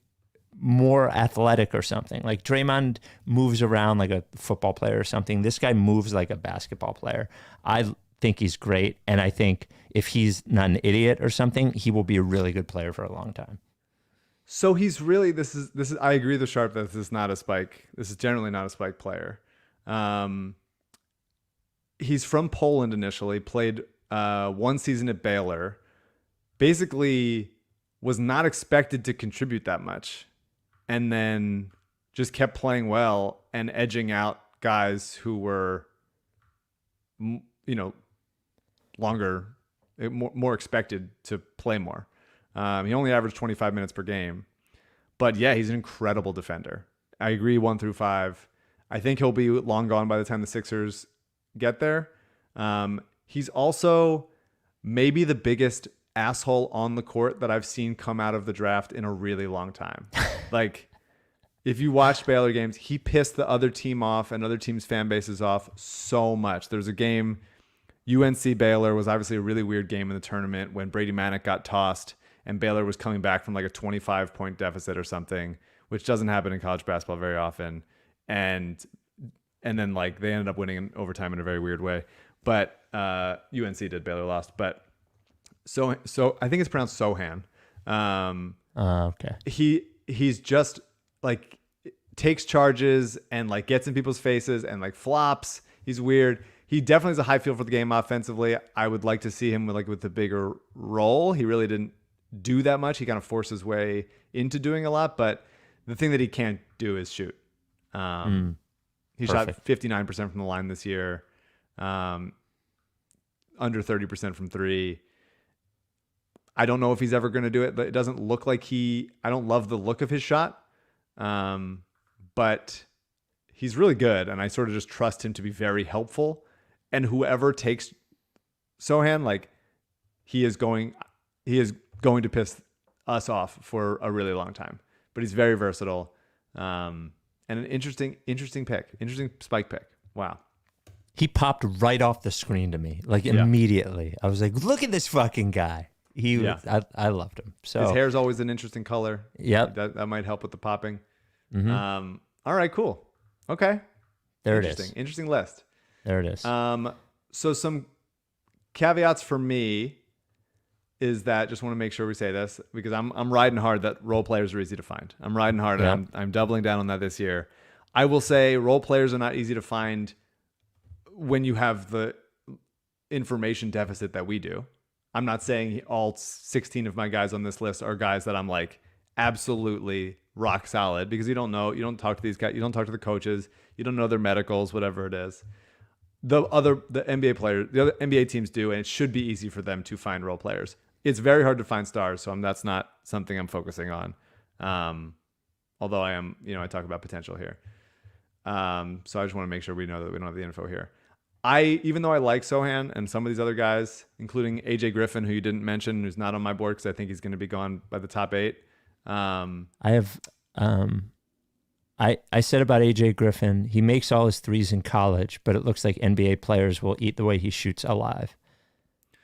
more athletic or something. Like Draymond moves around like a football player or something. This guy moves like a basketball player. I think he's great, and I think if he's not an idiot or something, he will be a really good player for a long time. So he's really this is I agree with Sharp that this is not a spike. This is generally not a spike player. He's from Poland initially, played 1 season at Baylor. Basically was not expected to contribute that much, and then just kept playing well and edging out guys who were longer, more expected to play more. He only averaged 25 minutes per game. But yeah, he's an incredible defender. I agree 1 through 5. I think he'll be long gone by the time the Sixers get there. He's also maybe the biggest asshole on the court that I've seen come out of the draft in a really long time. Like, if you watch Baylor games, he pissed the other team off and other teams' fan bases off so much. There's a game, UNC Baylor was obviously a really weird game in the tournament when Brady Manick got tossed and Baylor was coming back from like a 25-point deficit or something, which doesn't happen in college basketball very often. And then like they ended up winning in overtime in a very weird way. But UNC did, Baylor lost. But so I think it's pronounced Sohan. Okay. He's just like takes charges and like gets in people's faces and like flops. He's weird. He definitely has a high feel for the game offensively. I would like to see him with a bigger role. He really didn't do that much. He kind of forced his way into doing a lot, but the thing that he can't do is shoot. He shot 59% from the line this year, under 30% from 3. I don't know if he's ever going to do it, but it doesn't look like I don't love the look of his shot. But he's really good. And I sort of just trust him to be very helpful. And whoever takes Sohan, like he is going to piss us off for a really long time, but he's very versatile. And an interesting pick, interesting spike pick. Wow. He popped right off the screen to me, like immediately. I was like, look at this fucking guy. I loved him. So his hair's always an interesting color. Yep. That might help with the popping. All right, cool. Okay. There it is. Interesting list. There it is. So some caveats for me is that, just want to make sure we say this, because I'm riding hard that role players are easy to find. I'm riding hard, and I'm doubling down on that this year. I will say role players are not easy to find when you have the information deficit that we do. I'm not saying all 16 of my guys on this list are guys that I'm like absolutely rock solid, because you don't know, you don't talk to these guys, you don't talk to the coaches, you don't know their medicals, whatever it is. The NBA players, the other NBA teams do, and it should be easy for them to find role players. It's very hard to find stars, so that's not something I'm focusing on. Although I am, I talk about potential here. So I just want to make sure we know that we don't have the info here. Even though I like Sohan and some of these other guys, including AJ Griffin, who you didn't mention, who's not on my board because I think he's going to be gone by the top 8. I said about AJ Griffin, he makes all his threes in college, but it looks like NBA players will eat the way he shoots alive.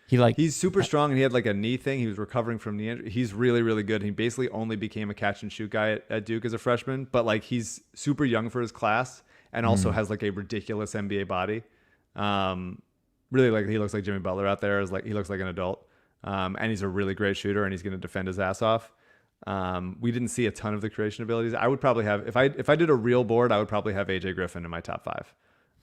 He's super strong, and he had like a knee thing. He was recovering from knee injury. He's really, really good. He basically only became a catch and shoot guy at Duke as a freshman, but like he's super young for his class and also has like a ridiculous NBA body. Really, like he looks like Jimmy Butler out there. He looks like an adult. And he's a really great shooter, and he's going to defend his ass off. We didn't see a ton of the creation abilities. I would probably have, if I did a real board, I would probably have AJ Griffin in my top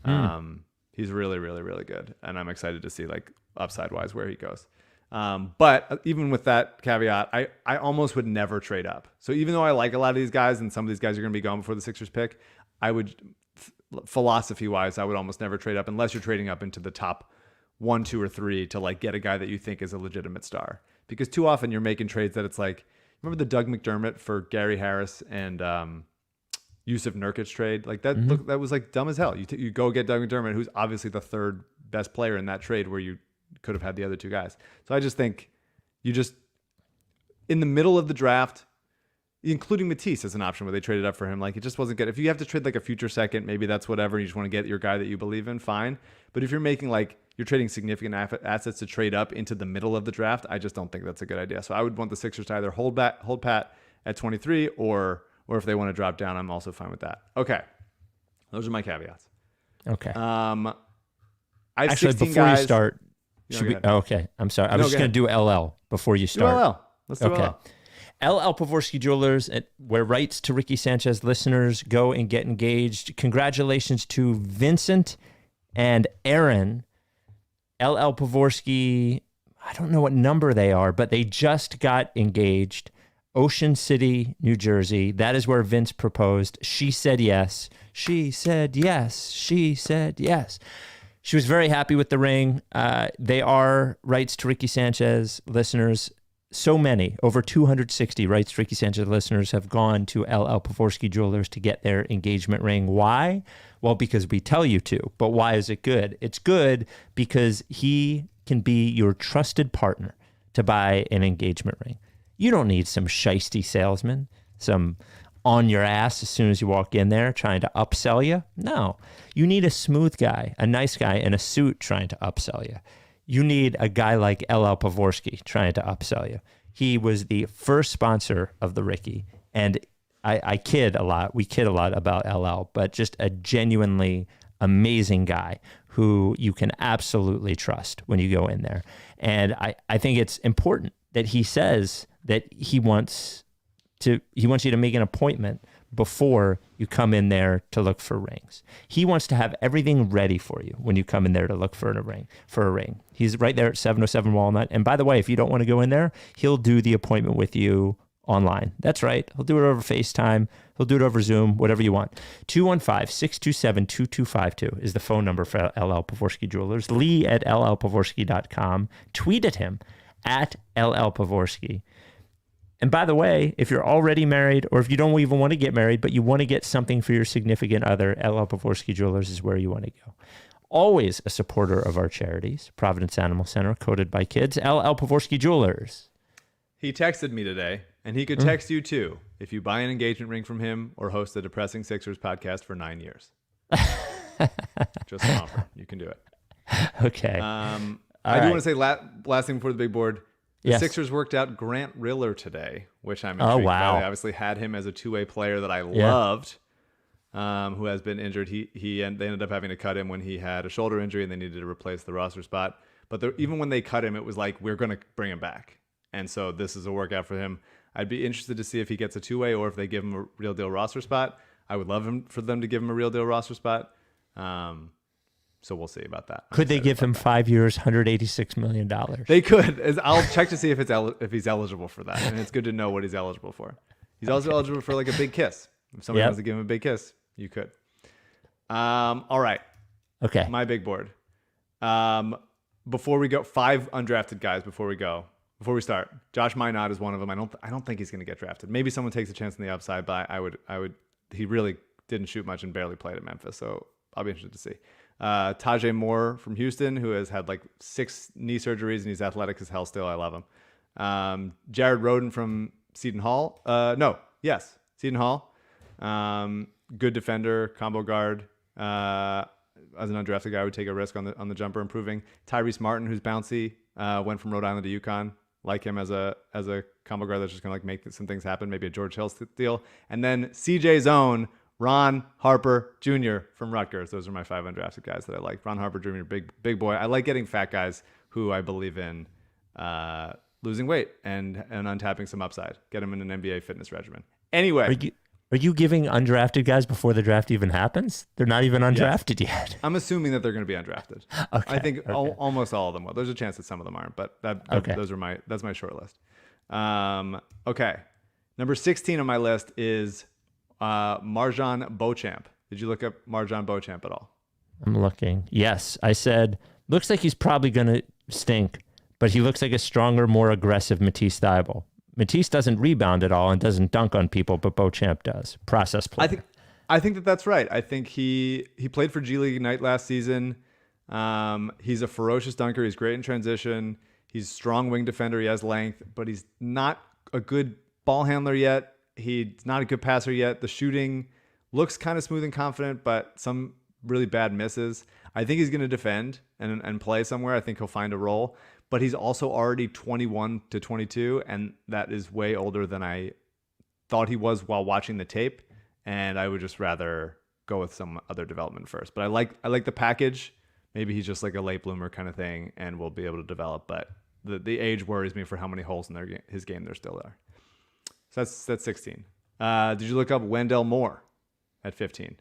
5. He's really, really, really good, and I'm excited to see like upside wise where he goes. But even with that caveat, I almost would never trade up. So even though I like a lot of these guys, and some of these guys are going to be gone before the Sixers pick, I would, philosophy wise, I would almost never trade up unless you're trading up into the top 1, 2, or 3 to like get a guy that you think is a legitimate star. Because too often you're making trades that it's like, remember the Doug McDermott for Gary Harris and Yusuf Nurkic trade? Like that, that was like dumb as hell. You go get Doug McDermott, who's obviously the third best player in that trade, where you could have had the other 2 guys. So I just think you just, in the middle of the draft, including Matisse as an option where they traded up for him, like it just wasn't good. If you have to trade like a future second, maybe that's whatever. You just want to get your guy that you believe in, fine. But if you're making like, you're trading significant assets to trade up into the middle of the draft, I just don't think that's a good idea. So I would want the Sixers to either hold pat at 23, or if they want to drop down, I'm also fine with that. Okay. Those are my caveats. Okay. I have Actually, 16 before guys. you start, okay. I'm sorry. I was just going to do LL before you start. Do LL. Let's do LL. LL Pavorsky Jewelers, where Rights to Ricky Sanchez listeners go and get engaged. Congratulations to Vincent and Aaron. LL Pavorsky, I don't know what number they are, but they just got engaged. Ocean City, New Jersey. That is where Vince proposed. She said yes. She said yes. She said yes. She was very happy with the ring. They are Rights to Ricky Sanchez listeners. So many, over 260 Rights to Ricky Sanchez listeners have gone to LL Pavorsky Jewelers to get their engagement ring. Why? Well, because we tell you to. But why is it good? It's good because he can be your trusted partner to buy an engagement ring. You don't need some shisty salesman, some on your ass as soon as you walk in there trying to upsell you. No, you need a smooth guy, a nice guy in a suit trying to upsell you. You need a guy like LL Pavorsky trying to upsell you. He was the first sponsor of the Ricky, and I kid a lot. We kid a lot about LL, but just a genuinely amazing guy who you can absolutely trust when you go in there. And I think it's important that he says that he wants you to make an appointment before you come in there to look for rings. He wants to have everything ready for you when you come in there to look for a ring. He's right there at 707 Walnut. And by the way, if you don't want to go in there, he'll do the appointment with you online. That's right. He'll do it over FaceTime. He'll do it over Zoom, whatever you want. 215-627-2252 is the phone number for LL Pavorsky Jewelers. Lee at llpavorsky.com. Tweet at him at LL Pavorsky. And by the way, if you're already married or if you don't even want to get married, but you want to get something for your significant other, LL Pavorsky Jewelers is where you want to go. Always a supporter of our charities. Providence Animal Center, coded by kids. LL Pavorsky Jewelers. He texted me today, and he could text you too if you buy an engagement ring from him or host a Depressing Sixers podcast for 9 years. Just an offer. You can do it. Okay. I do right. want to say last thing before the big board. The Yes. Sixers worked out Grant Riller today, which I'm Oh, intrigued wow. by. I obviously had him as a two-way player that I loved, who has been injured. They ended up having to cut him when he had a shoulder injury and they needed to replace the roster spot. But even when they cut him, it was like, we're going to bring him back. And so this is a workout for him. I'd be interested to see if he gets a two-way or if they give him a real deal roster spot. I would love for them to give him a real deal roster spot. So we'll see about that. Could they give him 5 years, $186 million? They could. I'll check to see if he's eligible for that. And it's good to know what he's eligible for. He's also eligible for like a big kiss. If somebody wants to give him a big kiss, you could. All right. Okay. My big board. Before we go, 5 undrafted guys before we start. Josh Minot is one of them. I don't think he's going to get drafted. Maybe someone takes a chance on the upside, but I would. He really didn't shoot much and barely played at Memphis, so I'll be interested to see. Tajay Moore from Houston, who has had like 6 knee surgeries and he's athletic as hell still. I love him. Jared Roden from Seton Hall. Seton Hall. Good defender, combo guard. As an undrafted guy, I would take a risk on the jumper improving. Tyrese Martin, who's bouncy, went from Rhode Island to UConn. Like him as a combo guard that's just gonna like make some things happen. Maybe a George Hill deal. And then CJ's own Ron Harper Jr. from Rutgers. Those are my 5 undrafted guys that I like. Ron Harper Jr., big boy. I like getting fat guys who I believe in losing weight and untapping some upside. Get them in an NBA fitness regimen. Anyway. Are you giving undrafted guys before the draft even happens? They're not even undrafted yet. I'm assuming that they're going to be undrafted. Okay, I think almost all of them will. There's a chance that some of them aren't, but that's my short list. Okay. Number 16 on my list is Marjan Beauchamp. Did you look up Marjan Beauchamp at all? I'm looking. Yes. I said, looks like he's probably going to stink, but he looks like a stronger, more aggressive Matisse Thybulle. Matisse doesn't rebound at all and doesn't dunk on people, but Beauchamp does. Process play. I think that's right. I think he played for G League Ignite last season. He's a ferocious dunker. He's great in transition. He's a strong wing defender. He has length, but he's not a good ball handler yet. He's not a good passer yet. The shooting looks kind of smooth and confident, but some really bad misses. I think he's going to defend and play somewhere. I think he'll find a role. But he's also already 21 to 22, and that is way older than I thought he was while watching the tape. And I would just rather go with some other development first. But I like the package. Maybe he's just like a late bloomer kind of thing, and we'll be able to develop. But the age worries me for how many holes in his game there still are. So that's 16. Did you look up Wendell Moore at 15?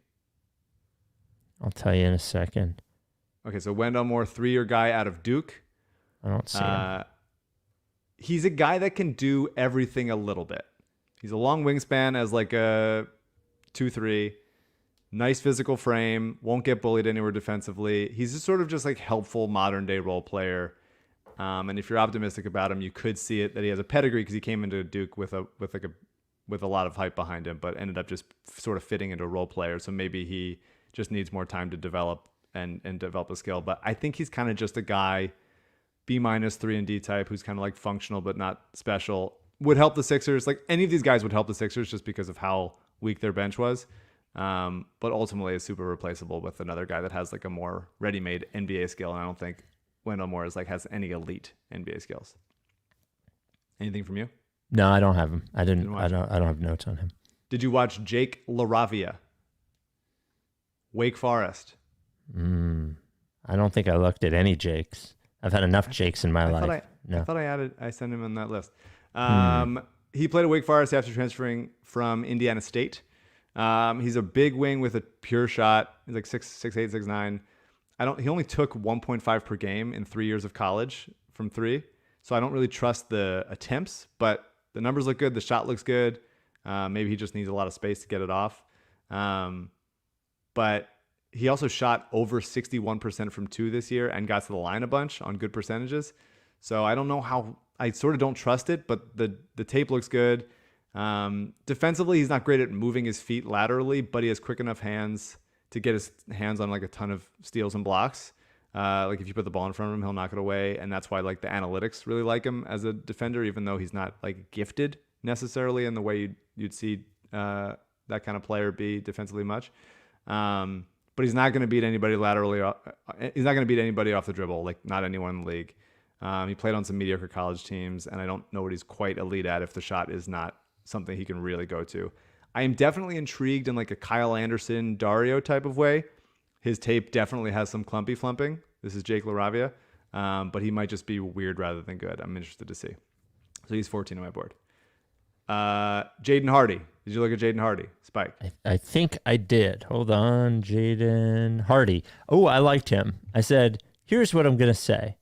I'll tell you in a second. Okay, so Wendell Moore, 3-year guy out of Duke. I don't see him. He's a guy that can do everything a little bit. He's a long wingspan as like a 2-3. Nice physical frame. Won't get bullied anywhere defensively. He's just sort of just like helpful modern day role player. And if you're optimistic about him, you could see it that he has a pedigree because he came into Duke with a lot of hype behind him, but ended up just sort of fitting into a role player. So maybe he just needs more time to develop and develop a skill. But I think he's kind of just a guy, B- 3-and-D type, who's kind of like functional but not special. Would help the Sixers. Like any of these guys would help the Sixers just because of how weak their bench was. But ultimately is super replaceable with another guy that has like a more ready-made NBA skill. And I don't think Wendell Moore has any elite NBA skills. Anything from you? No, I don't have him. I don't have notes on him. Did you watch Jake LaRavia? Wake Forest. I don't think I looked at any Jakes. I've had enough Jakes in my life. I thought I sent him on that list. He played at Wake Forest after transferring from Indiana State. He's a big wing with a pure shot. He's like 6'8", 6'9". He only took 1.5 per game in 3 years of college from 3. So I don't really trust the attempts, but the numbers look good. The shot looks good. Maybe he just needs a lot of space to get it off. But he also shot over 61% from 2 this year and got to the line a bunch on good percentages. So I don't know I sort of don't trust it, but the tape looks good. Defensively, he's not great at moving his feet laterally, but he has quick enough hands to get his hands on like a ton of steals and blocks. Like if you put the ball in front of him, he'll knock it away. And that's why like the analytics really like him as a defender, even though he's not like gifted necessarily in the way you'd see that kind of player be defensively much. But he's not going to beat anybody laterally. He's not going to beat anybody off the dribble, like not anyone in the league. He played on some mediocre college teams, and I don't know what he's quite elite at if the shot is not something he can really go to. I am definitely intrigued in like a Kyle Anderson, Dario type of way. His tape definitely has some clumpy flumping. This is Jake LaRavia, but he might just be weird rather than good. I'm interested to see. So he's 14 on my board. Jaden Hardy. Did you look at Jaden Hardy? Spike. I think I did. Hold on. Jaden Hardy. Oh, I liked him. I said, here's what I'm going to say.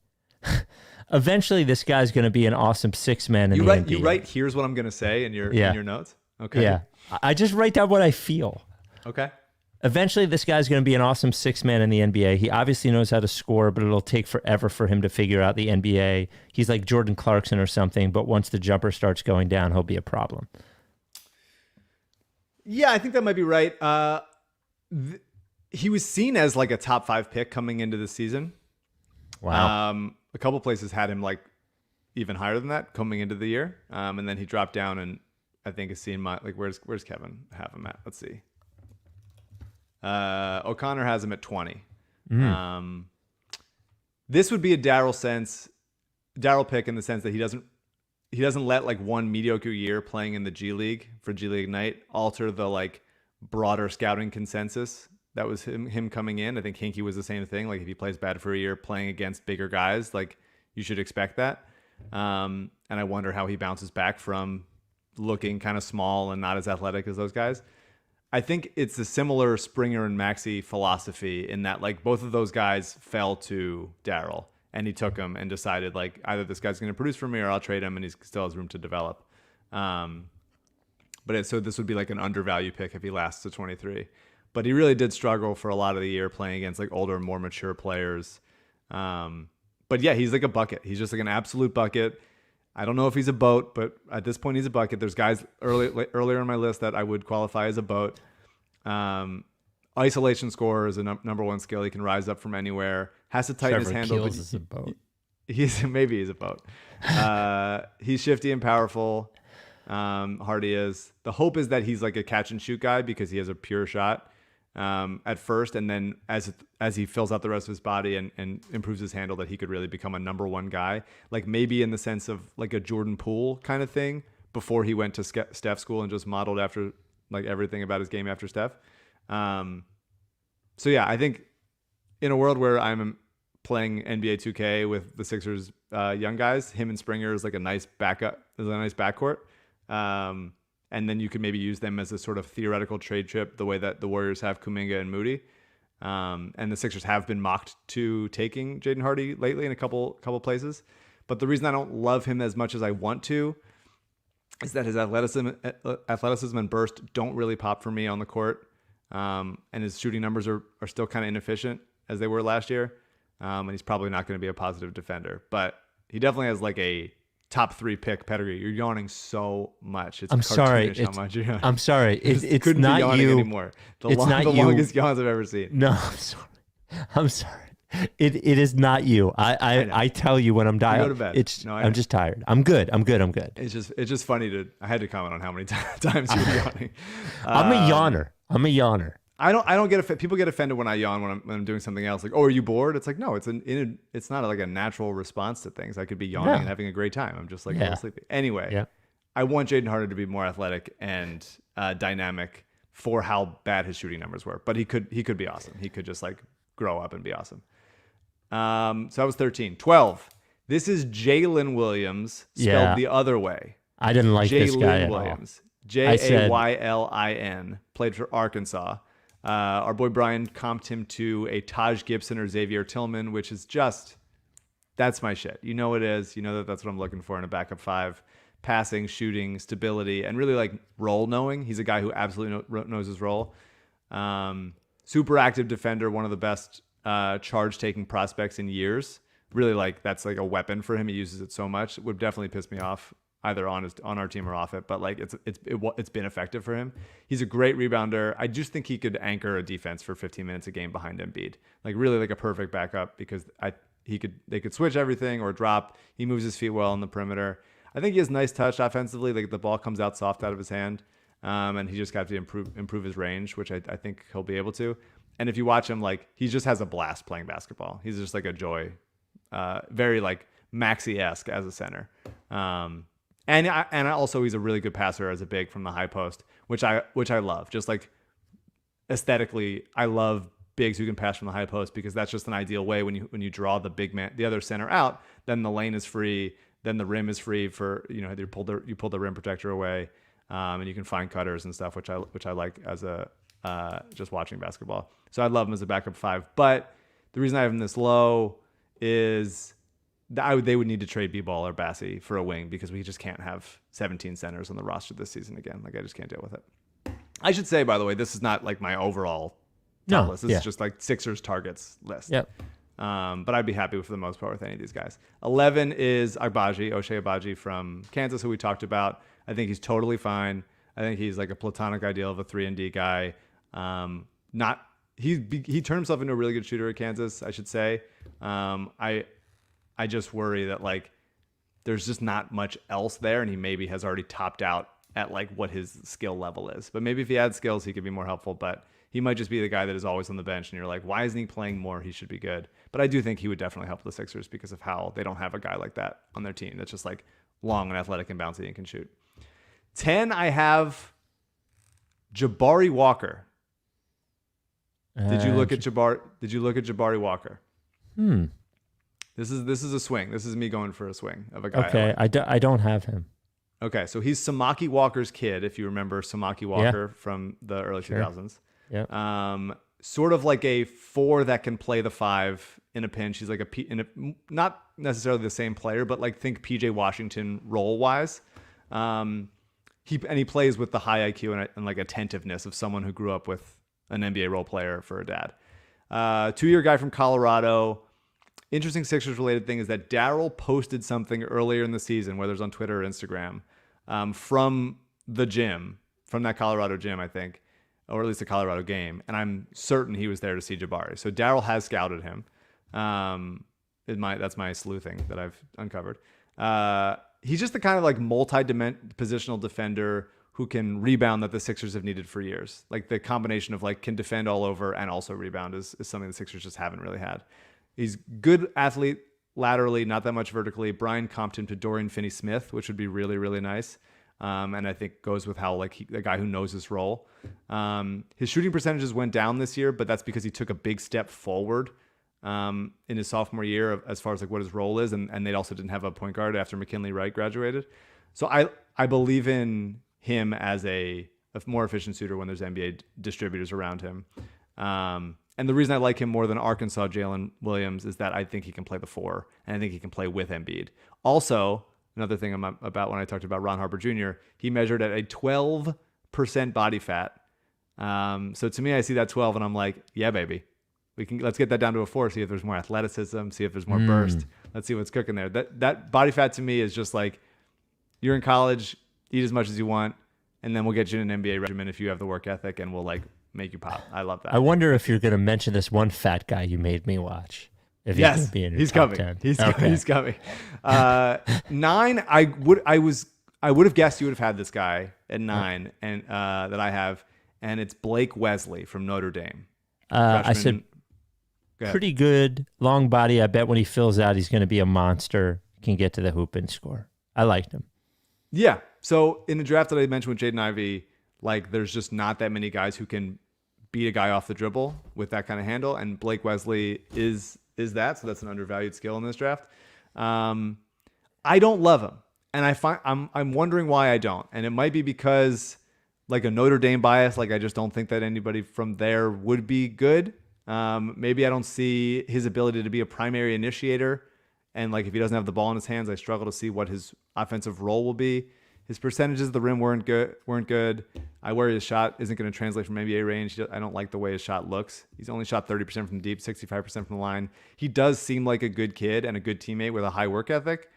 Eventually, this guy's going to be an awesome six-man in the NBA. You write, here's what I'm going to say in your notes? Okay. Yeah. I just write down what I feel. Okay. Eventually, this guy's going to be an awesome six-man in the NBA. He obviously knows how to score, but it'll take forever for him to figure out the NBA. He's like Jordan Clarkson or something, but once the jumper starts going down, he'll be a problem. Yeah, I think that might be right. He was seen as like a top 5 pick coming into the season. Wow. A couple places had him like even higher than that coming into the year. And then he dropped down, and I think is seen like where's Kevin have him at? Let's see. O'Connor has him at 20. This would be a Daryl pick in the sense that he doesn't let like one mediocre year playing in the G League for G League Ignite alter the like broader scouting consensus that was him coming in. I think Hinkie was the same thing. Like if he plays bad for a year playing against bigger guys, like you should expect that. And I wonder how he bounces back from looking kind of small and not as athletic as those guys. I think it's a similar Springer and Maxey philosophy in that like both of those guys fell to Daryl, and he took him and decided like either this guy's going to produce for me or I'll trade him and he still has room to develop. So this would be like an undervalued pick if he lasts to 23. But he really did struggle for a lot of the year playing against like older, more mature players. But yeah, he's like a bucket. He's just like an absolute bucket. I don't know if he's a boat, but at this point he's a bucket. There's guys earlier on my list that I would qualify as a boat. Isolation scorer is a number one skill. He can rise up from anywhere. Has to tighten his handle. Keels is a boat. Maybe he's a boat. He's shifty and powerful. Hardy is. The hope is that he's like a catch and shoot guy because he has a pure shot at first, and then as he fills out the rest of his body and improves his handle, that he could really become a number one guy. Like maybe in the sense of like a Jordan Poole kind of thing before he went to Steph school and just modeled after like everything about his game after Steph. So yeah, I think in a world where I'm playing NBA 2K with the Sixers young guys, him and Springer is like a nice backup. Is a nice backcourt. And then you could maybe use them as a sort of theoretical trade chip, the way that the Warriors have Kuminga and Moody. And the Sixers have been mocked to taking Jaden Hardy lately in a couple places. But the reason I don't love him as much as I want to is that his athleticism and burst don't really pop for me on the court. And his shooting numbers are still kind of inefficient as they were last year. And he's probably not going to be a positive defender. But he definitely has like a top 3 pick pedigree. You're yawning so much. It's cartoonish how much you're yawning. I'm sorry. It's couldn't not be yawning you anymore. The not you. longest yawns I've ever seen. No, I'm sorry. It is not you. I tell you when I'm tired. Go to bed. I'm just tired. I'm good. It's just funny I had to comment on how many times you were yawning. I'm a yawner. I don't get offended. People get offended when I yawn when I'm doing something else. Like, oh, are you bored? It's like, no, it's not like a natural response to things. I could be yawning and having a great time. I'm just like a little sleepy. Anyway, I want Jaden Hardy to be more athletic and dynamic for how bad his shooting numbers were. But he could be awesome. He could just like grow up and be awesome. So that was 13. 12. This is Jalen Williams spelled the other way. I didn't like this guy at Williams. Jaylin. Played for Arkansas. Our boy Brian comped him to a Taj Gibson or Xavier Tillman, which is just, that's my shit. You know it is. You know that's what I'm looking for in a backup 5. Passing, shooting, stability, and really like role knowing. He's a guy who absolutely knows his role. Super active defender, one of the best charge taking prospects in years. really like that's like a weapon for him. He uses it so much. It would definitely piss me off either on our team or off it, but like it's been effective for him. He's a great rebounder. I just think he could anchor a defense for 15 minutes a game behind Embiid. Like really like a perfect backup because they could switch everything or drop. He moves his feet well on the perimeter. I think he has nice touch offensively. Like the ball comes out soft out of his hand. And he just got to improve his range, which I think he'll be able to. And if you watch him, like he just has a blast playing basketball. He's just like a joy, very like Maxey-esque as a center. And also he's a really good passer as a big from the high post, which I love. Just like aesthetically, I love bigs who can pass from the high post because that's just an ideal way when you draw the big man, the other center out, then the lane is free, then the rim is free for you pull the rim protector away. And you can find cutters and stuff, which I like as a just watching basketball. So I love him as a backup 5. But the reason I have him this low is they would need to trade B-Ball or Bassey for a wing because we just can't have 17 centers on the roster this season again. Like I just can't deal with it. I should say, by the way, this is not like my overall top list. This is just like Sixers targets list. Yep. But I'd be happy for the most part with any of these guys. 11 is Ochai Agbaji from Kansas, who we talked about. I think he's totally fine. I think he's like a platonic ideal of a 3-and-D guy. He turned himself into a really good shooter at Kansas, I should say. I just worry that like there's just not much else there, and he maybe has already topped out at like what his skill level is. But maybe if he had skills, he could be more helpful. But he might just be the guy that is always on the bench, and you're like, why isn't he playing more? He should be good. But I do think he would definitely help the Sixers because of how they don't have a guy like that on their team that's just like long and athletic and bouncy and can shoot. 10, I have Jabari Walker. Did you look at Jabari Walker? This is a swing. This is me going for a swing of a guy. Okay, I don't have him. Okay, so he's Samaki Walker's kid, if you remember Samaki Walker from the early 2000s. Yeah. Sort of like a 4 that can play the 5 in a pinch. He's like not necessarily the same player, but like think PJ Washington role wise. He plays with the high IQ and like attentiveness of someone who grew up with an NBA role player for a dad. 2-year guy from Colorado. Interesting Sixers related thing is that Daryl posted something earlier in the season, whether it's on Twitter or Instagram, from the gym, from that Colorado gym, I think, or at least a Colorado game. And I'm certain he was there to see Jabari. So Daryl has scouted him. That's my sleuthing that I've uncovered. He's just the kind of like multi-positional defender who can rebound that the Sixers have needed for years. Like the combination of like can defend all over and also rebound is something the Sixers just haven't really had. He's good athlete laterally, not that much vertically. Brian comped him to Dorian Finney-Smith, which would be really, really nice. And I think goes with how like the guy who knows his role. His shooting percentages went down this year, but that's because he took a big step forward in his sophomore year as far as like what his role is. And they also didn't have a point guard after McKinley Wright graduated. So I believe in him as a more efficient shooter when there's NBA distributors around him. And the reason I like him more than Arkansas Jalen Williams is that I think he can play the 4, and I think he can play with Embiid. Also, another thing about when I talked about Ron Harper Jr., he measured at a 12% body fat. So to me, I see that 12, and I'm like, yeah, baby. Let's get that down to a 4, see if there's more athleticism, see if there's more burst. Let's see what's cooking there. That body fat to me is just like, you're in college, eat as much as you want, and then we'll get you in an NBA regimen if you have the work ethic, and we'll like make you pop. I love that. I wonder if you're going to mention this one fat guy you made me watch. If he's Yes, gonna be in your he's top coming. 10. He's coming. 9, I would have guessed you would have had this guy at 9, and that I have, and it's Blake Wesley from Notre Dame. I said pretty good, long body. I bet when he fills out, he's going to be a monster. Can get to the hoop and score. I liked him. Yeah. So in the draft that I mentioned with Jaden Ivey, like there's just not that many guys who can beat a guy off the dribble with that kind of handle, and Blake Wesley is that. So that's an undervalued skill in this draft. I don't love him, and I'm wondering why I don't, and it might be because like a Notre Dame bias. Like I just don't think that anybody from there would be good. Maybe I don't see his ability to be a primary initiator, and like if he doesn't have the ball in his hands, I struggle to see what his offensive role will be. His percentages of the rim weren't good. I worry his shot isn't going to translate from NBA range. I don't like the way his shot looks. He's only shot 30% from deep, 65% from the line. He does seem like a good kid and a good teammate with a high work ethic.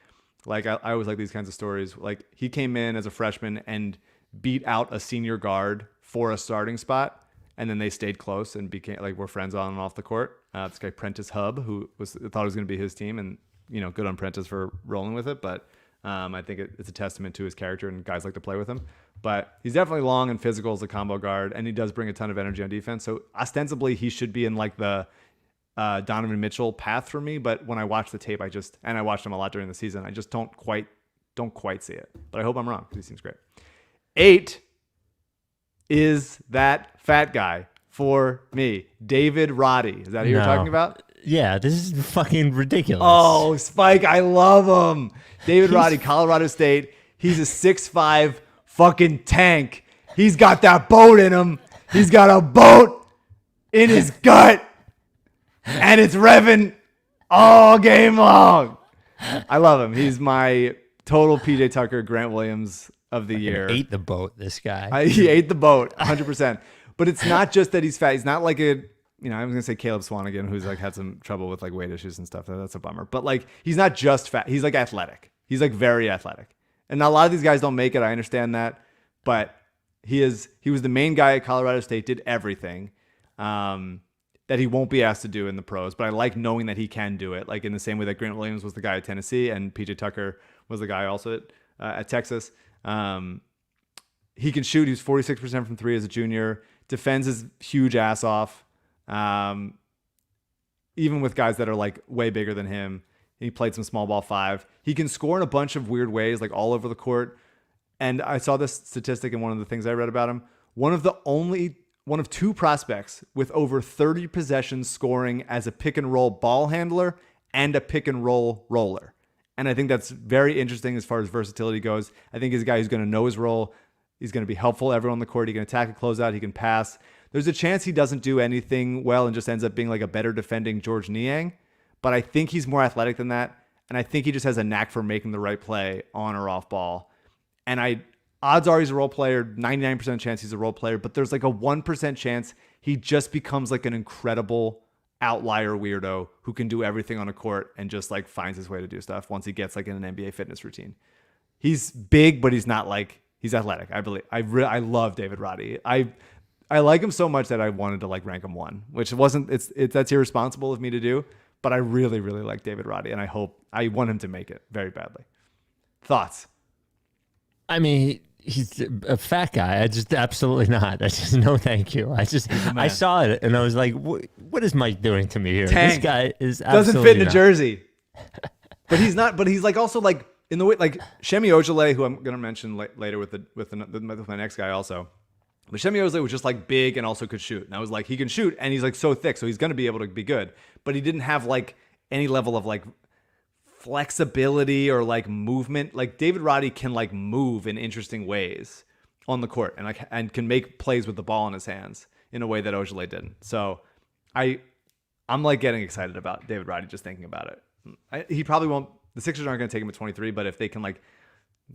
Like I always like these kinds of stories. Like he came in as a freshman and beat out a senior guard for a starting spot, and then they stayed close and became like were friends on and off the court. This guy Prentice Hub, who thought it was going to be his team, and good on Prentice for rolling with it, but. I think it's a testament to his character, and guys like to play with him. But he's definitely long and physical as a combo guard, and he does bring a ton of energy on defense. So ostensibly, he should be in like the Donovan Mitchell path for me. But when I watch the tape, I watched him a lot during the season, I just don't quite see it. But I hope I'm wrong because he seems great. 8 is that fat guy for me, David Roddy. Is that who you're talking about? Yeah, this is fucking ridiculous. Oh, Spike, I love him. David Roddy, Colorado State. He's a 6'5" fucking tank. He's got that boat in him. He's got a boat in his gut. And it's revving all game long. I love him. He's my total PJ Tucker, Grant Williams of the year. Ate the boat, this guy. He ate the boat, 100%. But it's not just that he's fat. He's not like I was going to say Caleb Swanigan, who's like had some trouble with like weight issues and stuff. That's a bummer. But like, he's not just fat. He's like athletic. He's like very athletic. And a lot of these guys don't make it. I understand that. But he was the main guy at Colorado State, did everything that he won't be asked to do in the pros. But I like knowing that he can do it. Like in the same way that Grant Williams was the guy at Tennessee and PJ Tucker was the guy also at Texas. He can shoot. He's 46% from 3 as a junior. Defends his huge ass off. Even with guys that are like way bigger than him. He played some small ball 5. He can score in a bunch of weird ways, like all over the court. And I saw this statistic in one of the things I read about him. One of 2 prospects with over 30 possessions scoring as a pick and roll ball handler and a pick and roll roller. And I think that's very interesting as far as versatility goes. I think he's a guy who's going to know his role. He's going to be helpful to everyone on the court. He can attack a closeout. He can pass. There's a chance he doesn't do anything well and just ends up being like a better defending George Niang. But I think he's more athletic than that. And I think he just has a knack for making the right play on or off ball. And odds are he's a role player, 99% chance he's a role player, but there's like a 1% chance he just becomes like an incredible outlier weirdo who can do everything on a court and just like finds his way to do stuff once he gets like in an NBA fitness routine. He's big, but he's not like, he's athletic. I love David Roddy. I like him so much that I wanted to like rank him 1, which that's irresponsible of me to do. But I really, really like David Roddy, and I want him to make it very badly. Thoughts? I mean, he's a fat guy. I just absolutely not. I just no, thank you. I saw it and I was like, what is Mike doing to me here? Tank. This guy is doesn't absolutely fit in a jersey. But he's not. But he's like also like in the way like Shemi Ojale, who I'm gonna mention later with my next guy also. But Shemi Ojale was just like big and also could shoot. And I was like, he can shoot and he's like so thick, so he's going to be able to be good. But he didn't have like any level of like flexibility or like movement. Like David Roddy can like move in interesting ways on the court and can make plays with the ball in his hands in a way that Ojale didn't. So I'm like getting excited about David Roddy just thinking about it. He probably won't. The Sixers aren't going to take him at 23, but if they can like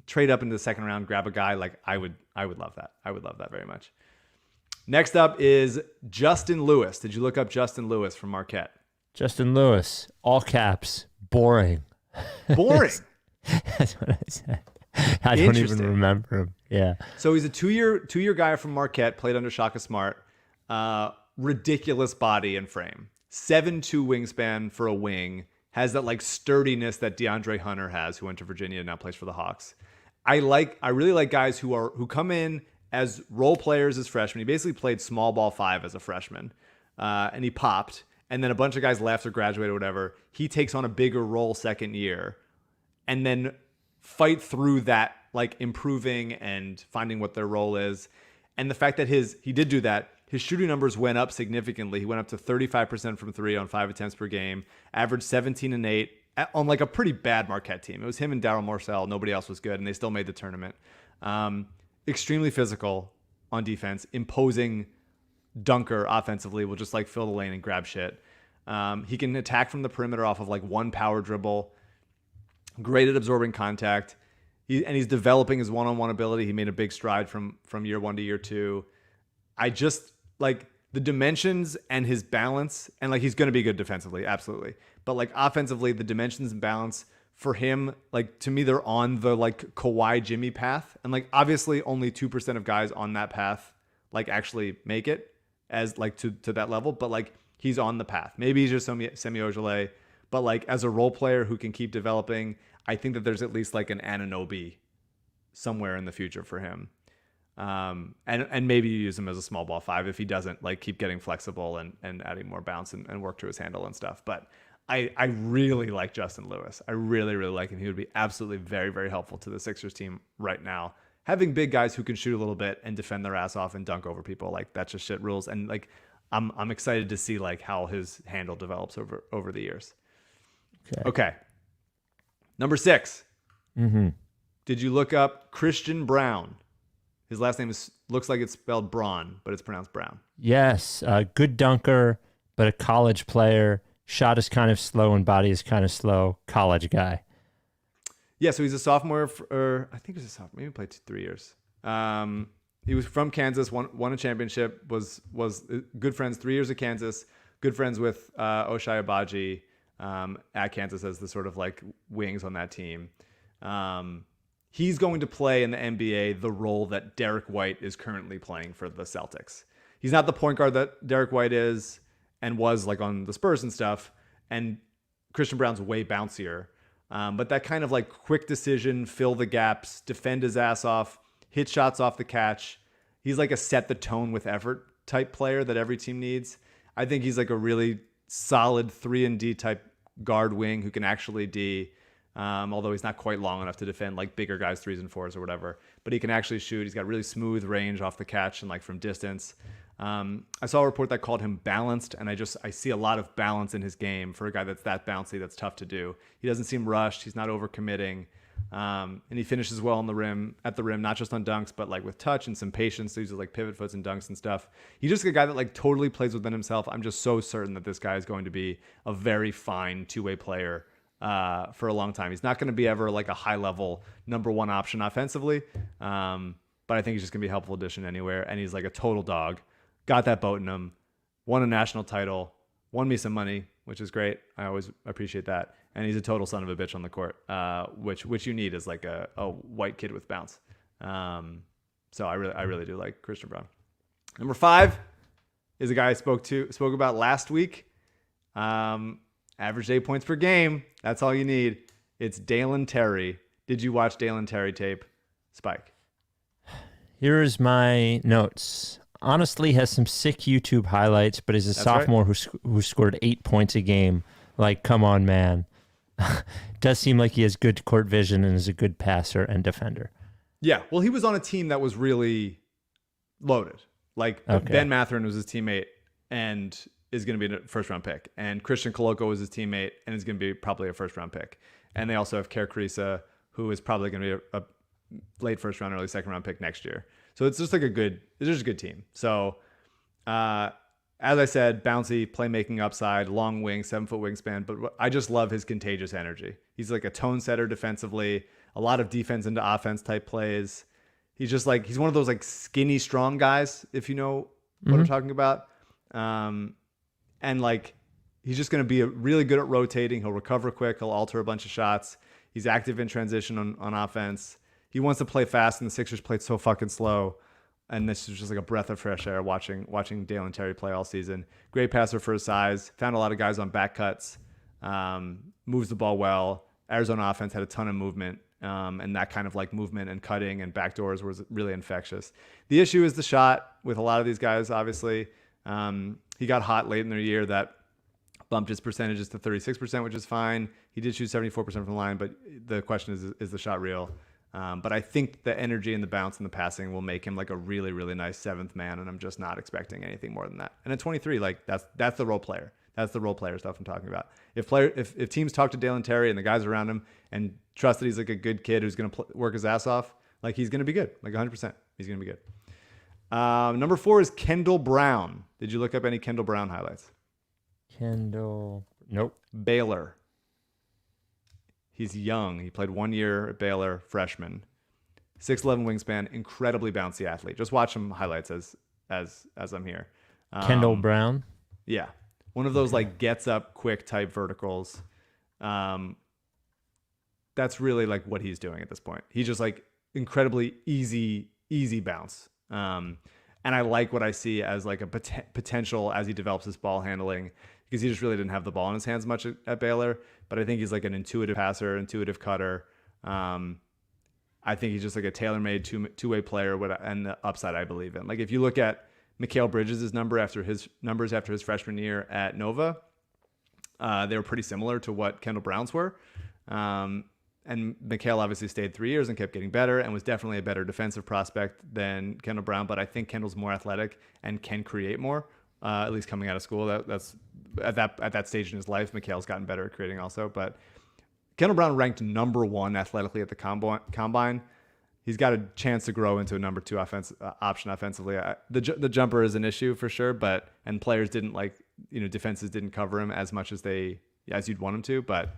trade up into the second round, grab a guy, like I would love that. I would love that very much. Next up is Justin Lewis. Did you look up Justin Lewis from Marquette? Justin Lewis, all caps, boring. Boring. That's what I said. I don't even remember him. Yeah. So he's a two-year guy from Marquette, played under Shaka Smart. Ridiculous body and frame. 7'2" wingspan for a wing. Has that like sturdiness that DeAndre Hunter has, who went to Virginia and now plays for the Hawks. I really like guys who come in as role players as freshmen. He basically played small ball 5 as a freshman, and he popped. And then a bunch of guys left or graduated or whatever. He takes on a bigger role second year, and then fight through that, like improving and finding what their role is. And the fact that he did do that. His shooting numbers went up significantly. He went up to 35% from 3 on 5 attempts per game, averaged 17 and 8 on like a pretty bad Marquette team. It was him and Darryl Morsell. Nobody else was good, and they still made the tournament. Extremely physical on defense, imposing dunker offensively, will just like fill the lane and grab shit. He can attack from the perimeter off of like one power dribble. Great at absorbing contact. He's developing his one-on-one ability. He made a big stride from year 1 to year 2. I just like the dimensions and his balance, and like he's going to be good defensively, absolutely. But like offensively, the dimensions and balance for him, like to me, they're on the like Kawhi Jimmy path. And like obviously only 2% of guys on that path like actually make it as like to that level, but like he's on the path. Maybe he's just Semi Ojeleye, but like as a role player who can keep developing, I think that there's at least like an Anunoby somewhere in the future for him. And maybe you use him as a small ball 5 if he doesn't like keep getting flexible and adding more bounce and work to his handle and stuff. But I really like Justin Lewis. I really, really like him. He would be absolutely very, very helpful to the Sixers team right now. Having big guys who can shoot a little bit and defend their ass off and dunk over people, like that's just shit rules. And like I'm excited to see like how his handle develops over the years. Okay. Number 6. Did you look up Christian Braun? His last name looks like it's spelled Braun, but it's pronounced Brown. Yes, good dunker, but a college player. Shot is kind of slow and body is kind of slow. College guy. Yeah, so he's a sophomore, or I think he was a sophomore. Maybe he played 3 years. He was from Kansas, won a championship, was good friends, 3 years at Kansas, good friends with Ochai Agbaji at Kansas as the sort of like wings on that team. He's going to play in the NBA the role that Derek White is currently playing for the Celtics. He's not the point guard that Derek White is and was like on the Spurs and stuff. And Christian Braun's way bouncier. But that kind of like quick decision, fill the gaps, defend his ass off, hit shots off the catch. He's like a set the tone with effort type player that every team needs. I think he's like a really solid 3-and-D type guard wing who can actually D. Although he's not quite long enough to defend like bigger guys 3s and 4s or whatever, but he can actually shoot. He's got really smooth range off the catch and like from distance. I saw a report that called him balanced, and I see a lot of balance in his game for a guy that's that bouncy. That's tough to do. He doesn't seem rushed. He's not overcommitting, and he finishes well on the rim, not just on dunks, but like with touch and some patience. So he uses like pivot foots and dunks and stuff. He's just a guy that like totally plays within himself. I'm just so certain that this guy is going to be a very fine two-way player for a long time. He's not going to be ever like a high-level number 1 option offensively, but I think he's just going to be a helpful addition anywhere, and he's like a total dog. Got that boat in him, won a national title, won me some money, which is great. I always appreciate that. And he's a total son of a bitch on the court, which you need is like a white kid with bounce. So I really do like Christian Braun. Number 5 is a guy I spoke about last week. Average 8 points per game. That's all you need. It's Dalen Terry. Did you watch Dalen Terry tape? Spike. Here's my notes. Honestly, has some sick YouTube highlights, but is a sophomore who scored 8 points a game. Like, come on, man. Does seem like he has good court vision and is a good passer and defender. Yeah, well, he was on a team that was really loaded. Like, Ben Mathurin was his teammate and is going to be a first-round pick. And Christian Koloko was his teammate and is going to be probably a first-round pick. And they also have Kerr Kriisa, who is probably going to be a late first-round, early second-round pick next year. So it's just like it's just a good team. So as I said, bouncy, playmaking upside, long wing, 7-foot wingspan. But I just love his contagious energy. He's like a tone setter defensively, a lot of defense into offense type plays. He's just like, he's one of those like skinny, strong guys, if you know what I'm talking about. And like, he's just going to be really good at rotating. He'll recover quick. He'll alter a bunch of shots. He's active in transition on offense. He wants to play fast, and the Sixers played so fucking slow. And this is just like a breath of fresh air watching Dalen Terry play all season. Great passer for his size. Found a lot of guys on back cuts. Moves the ball well. Arizona offense had a ton of movement. And that kind of like movement and cutting and backdoors was really infectious. The issue is the shot with a lot of these guys, obviously. He got hot late in their year. That bumped his percentages to 36%, which is fine. He did shoot 74% from the line, but the question is the shot real? But I think the energy and the bounce and the passing will make him like a really, really nice 7th man, and I'm just not expecting anything more than that. And at 23, like that's the role player. That's the role player stuff I'm talking about. If teams talk to Dalen Terry and the guys around him and trust that he's like a good kid who's going to work his ass off, like he's going to be good, like 100%. He's going to be good. Number 4 is Kendall Brown. Did you look up any Kendall Brown highlights? Kendall, nope. Baylor. He's young. He played 1 year at Baylor, freshman. 6'11" wingspan, incredibly bouncy athlete. Just watch some highlights as I'm here. Kendall Brown. Yeah. One of those like gets up quick type verticals. That's really like what he's doing at this point. He's just like incredibly easy bounce. And I like what I see as like a potential as he develops his ball handling, because he just really didn't have the ball in his hands much at Baylor. But I think he's like an intuitive passer, intuitive cutter. I think he's just like a tailor-made two-way player, and the upside I believe in. Like if you look at Mikal Bridges' numbers after his freshman year at Nova, they were pretty similar to what Kendall Brown's were. And Mikal obviously stayed 3 years and kept getting better and was definitely a better defensive prospect than Kendall Brown. But I think Kendall's more athletic and can create more, at least coming out of school. That's at that stage in his life. Mikal's gotten better at creating also. But Kendall Brown ranked number 1 athletically at the combine. He's got a chance to grow into a number 2 option offensively. The jumper is an issue for sure, and players didn't defenses didn't cover him as much as you'd want him to, but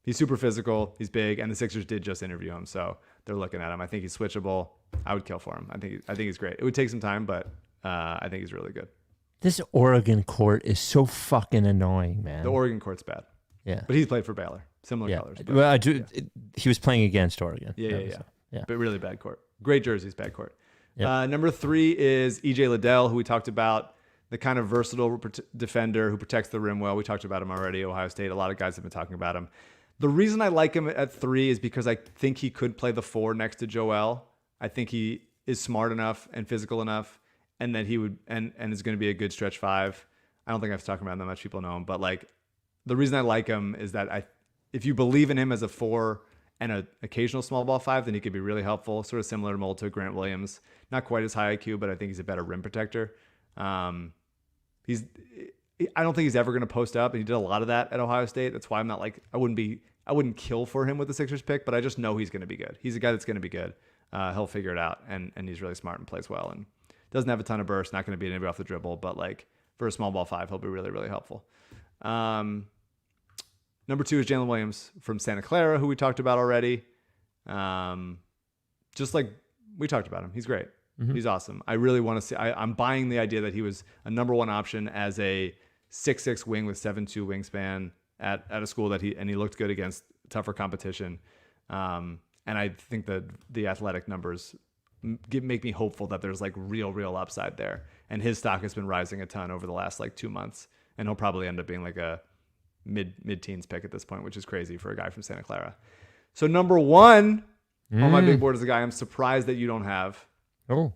he's super physical. He's big, and the Sixers did just interview him, so they're looking at him. I think he's switchable. I would kill for him. I think he's great. It would take some time, but I think he's really good. This Oregon court is so fucking annoying, man. The Oregon court's bad. Yeah, but he's played for Baylor. Similar colors. But. Well, he was playing against Oregon. Yeah. But really bad court. Great jerseys, bad court. Yep. Number 3 is EJ Liddell, who we talked about, the kind of versatile defender who protects the rim well. We talked about him already. Ohio State. A lot of guys have been talking about him. The reason I like him at 3 is because I think he could play the 4 next to Joel. I think he is smart enough and physical enough, and that he would and is going to be a good stretch 5. I don't think I've talked about him that much. People know him, but like the reason I like him is that if you believe in him as a 4 and an occasional small ball 5, then he could be really helpful. Sort of similar to mold to Grant Williams. Not quite as high IQ, but I think he's a better rim protector. I don't think he's ever going to post up, and he did a lot of that at Ohio State. That's why I'm not like I wouldn't kill for him with the Sixers pick, but I just know he's going to be good. He's a guy that's going to be good. He'll figure it out, and he's really smart and plays well, and doesn't have a ton of burst. Not going to beat anybody off the dribble, but like for a small ball 5, he'll be really, really helpful. Number 2 is Jalen Williams from Santa Clara, who we talked about already. Just like we talked about him, he's great. Mm-hmm. He's awesome. I really want to see. I'm buying the idea that he was a number 1 option as a 6'6" wing with 7'2" wingspan at a school that he looked good against tougher competition. And I think that the athletic numbers make me hopeful that there's like real upside there. And his stock has been rising a ton over the last like 2 months, and he'll probably end up being like a mid-teens pick at this point, which is crazy for a guy from Santa Clara. So number 1 on my big board is a guy I'm surprised that you don't have. Oh,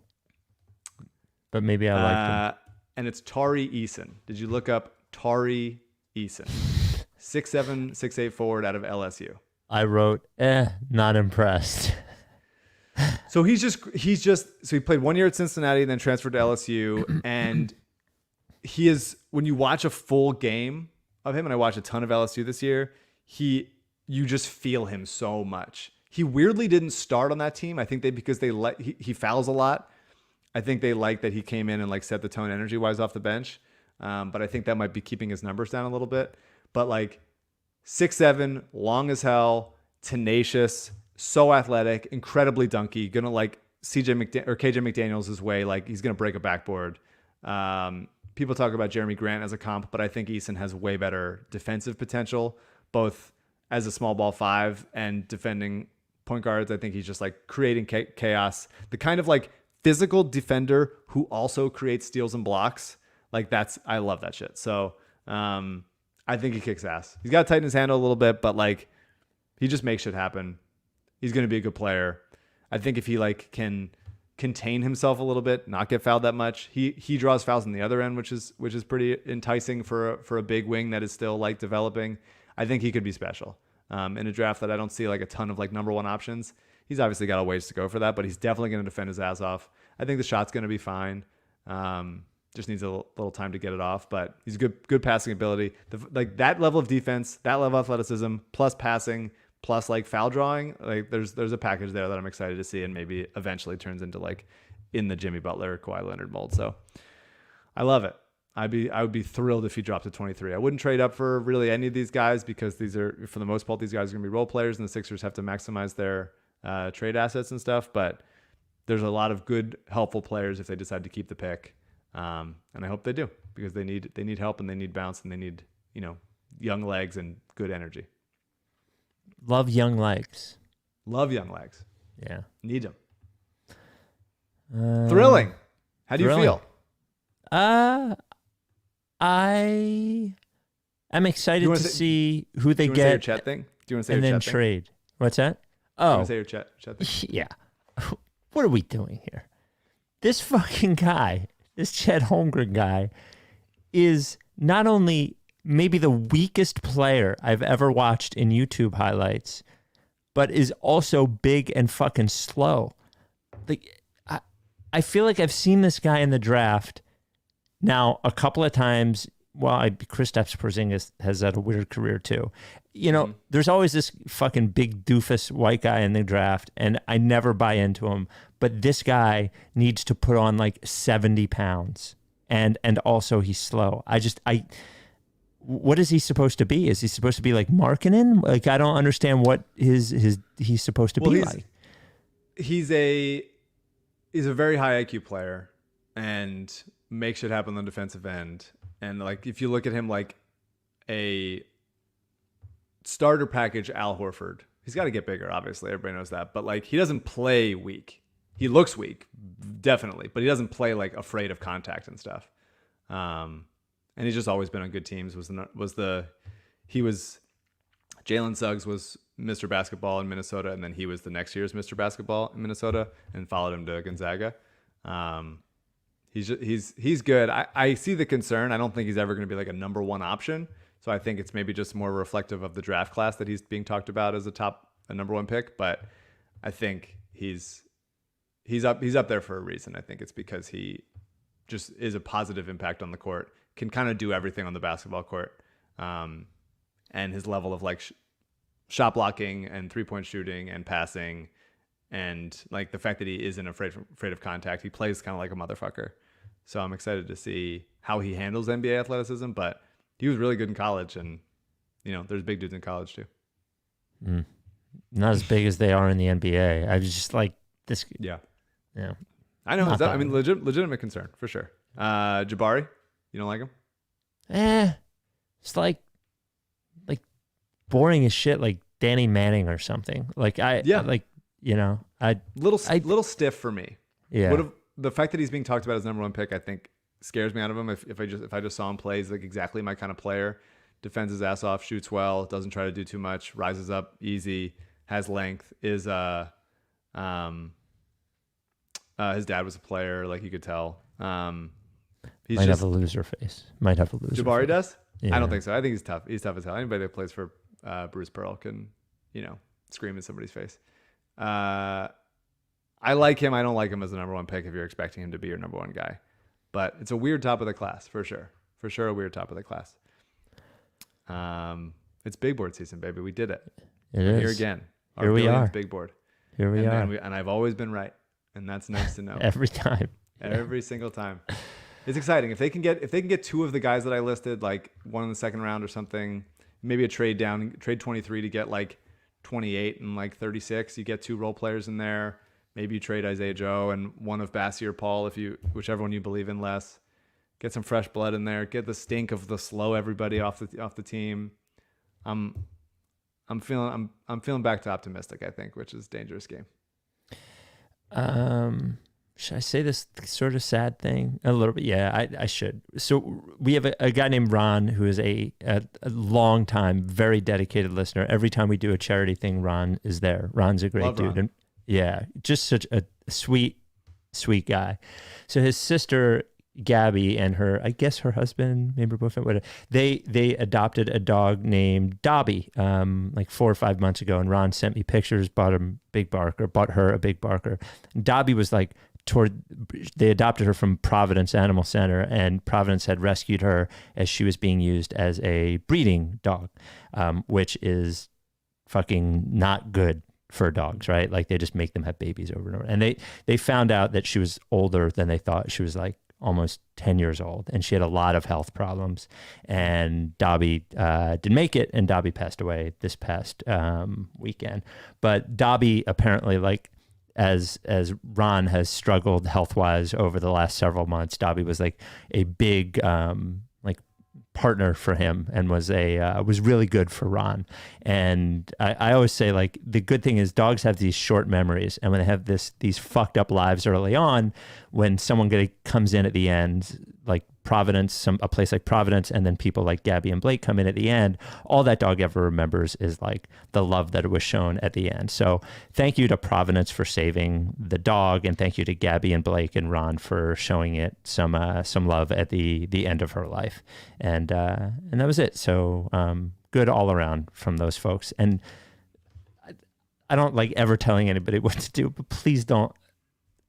but maybe I like him. And it's Tari Eason. Did you look up Tari Eason? 6'7", 6'8" forward out of LSU. I wrote, not impressed. So he played 1 year at Cincinnati, then transferred to LSU, and he is, when you watch a full game of him, and I watched a ton of LSU this year, you just feel him so much. He weirdly didn't start on that team. I think because he fouls a lot. I think they like that he came in and like set the tone energy wise off the bench. But I think that might be keeping his numbers down a little bit. But like 6'7", long as hell, tenacious, so athletic, incredibly dunky, gonna like KJ McDaniels' way, like he's gonna break a backboard. People talk about Jeremy Grant as a comp, but I think Eason has way better defensive potential, both as a small ball 5 and defending point guards. I think he's just like creating chaos. The kind of like physical defender who also creates steals and blocks. Like I love that shit. So I think he kicks ass. He's got to tighten his handle a little bit, but like he just makes shit happen. He's going to be a good player. I think if he like can contain himself a little bit, not get fouled that much. He draws fouls on the other end, which is pretty enticing for a big wing that is still like developing. I think he could be special in a draft that I don't see like a ton of like number 1 options. He's obviously got a ways to go for that, but he's definitely going to defend his ass off. I think the shot's going to be fine. Just needs a little time to get it off, but he's good passing ability. Like that level of defense, that level of athleticism, plus passing, plus like foul drawing, like there's a package there that I'm excited to see, and maybe eventually turns into like in the Jimmy Butler, Kawhi Leonard mold. So I love it. I would be thrilled if he dropped to 23. I wouldn't trade up for really any of these guys because these are, for the most part, these guys are going to be role players, and the Sixers have to maximize their trade assets and stuff. But there's a lot of good, helpful players if they decide to keep the pick, and I hope they do because they need help and they need bounce and they need young legs and good energy. Love young legs. Love young legs. Yeah. Need them. Thrilling. How do you thrilling. feel? I am excited to see who they Do you want to say your get chat thing? Do you want to say and your then chat thing? trade. What's that? Do you want Oh, to say your chat thing? yeah. What are we doing here? This fucking guy, this Chet Holmgren guy, is not only maybe the weakest player I've ever watched in YouTube highlights, but is also big and fucking slow. Like, I feel like I've seen this guy in the draft now a couple of times. Well, Kristaps Porzingis has had a weird career too. There's always this fucking big doofus white guy in the draft, and I never buy into him. But this guy needs to put on like 70 pounds, and also he's slow. What is he supposed to be? Is he supposed to be like Markkanen? Like, I don't understand what he's supposed to be like. He's a very high IQ player and makes shit happen on the defensive end. And like, if you look at him like a starter package Al Horford, he's got to get bigger. Obviously, everybody knows that. But like, he doesn't play weak. He looks weak, definitely, but he doesn't play like afraid of contact and stuff. And he's just always been on good teams. Jalen Suggs was Mr. Basketball in Minnesota, and then he was the next year's Mr. Basketball in Minnesota and followed him to Gonzaga. He's good. I see the concern. I don't think he's ever going to be like a number one option. So I think it's maybe just more reflective of the draft class that he's being talked about as a number one pick. But I think he's up there for a reason. I think it's because he just is a positive impact on the court, can kind of do everything on the basketball court. And his level of like shot blocking and 3-point shooting and passing, and like the fact that he isn't afraid of contact. He plays kind of like a motherfucker. So I'm excited to see how he handles NBA athleticism, but he was really good in college, and there's big dudes in college too. Not as big as they are in the NBA. I was just like this. Yeah. Not I know. that Legitimate concern for sure. Jabari, you don't like him? It's like boring as shit, like Danny Manning or something. Like little stiff for me. Yeah. The fact that he's being talked about as number one pick, I think, scares me out of him. If I just saw him play, he's like exactly my kind of player. Defends his ass off, shoots well, doesn't try to do too much, rises up easy, has length. His dad was a player, like you could tell. Might have a loser face. Jabari does? Yeah. I don't think so. I think he's tough. He's tough as hell. Anybody that plays for Bruce Pearl can, scream in somebody's face. I like him. I don't like him as the number one pick if you're expecting him to be your number one guy. But it's a weird top of the class, for sure. For sure, a weird top of the class. It's big board season, baby. We did it. We're here again. Here we are. Big board. Here we are. And I've always been right. And that's nice to know. Every time. Every single time. It's exciting. If they can get two of the guys that I listed, like one in the second round or something, maybe a trade 23 to get like 28 and like 36. You get two role players in there. Maybe you trade Isaiah Joe and one of Bassie or Paul, whichever one you believe in less. Get some fresh blood in there. Get the stink of the slow everybody off the team. I'm feeling back to optimistic, I think, which is a dangerous game. Should I say this sort of sad thing? A little bit. Yeah, I should. So we have a guy named Ron who is a long time, very dedicated listener. Every time we do a charity thing, Ron is there. Ron's a great Love dude. Ron. And yeah, just such a sweet guy. So his sister Gabby and her husband, maybe her boyfriend, whatever, they adopted a dog named Dobby like 4 or 5 months ago, and Ron sent me pictures, bought her a big Barker. Dobby was like they adopted her from Providence Animal Center, and Providence had rescued her as she was being used as a breeding dog, which is fucking not good for dogs, right? Like they just make them have babies over and over. And they found out that she was older than they thought. She was like almost 10 years old, and she had a lot of health problems. And Dobby didn't make it, and Dobby passed away this past weekend. But Dobby apparently, like, as Ron has struggled health-wise over the last several months, Dobby was like a big like partner for him, and was really good for Ron. And I always say, like, the good thing is dogs have these short memories, and when they have these fucked up lives early on, when someone comes in at the end, like Providence, a place like Providence, and then people like Gabby and Blake come in at the end, all that dog ever remembers is like the love that it was shown at the end. So thank you to Providence for saving the dog, and thank you to Gabby and Blake and Ron for showing it some love at the end of her life. And that was it. So good all around from those folks. And I don't like ever telling anybody what to do, but please don't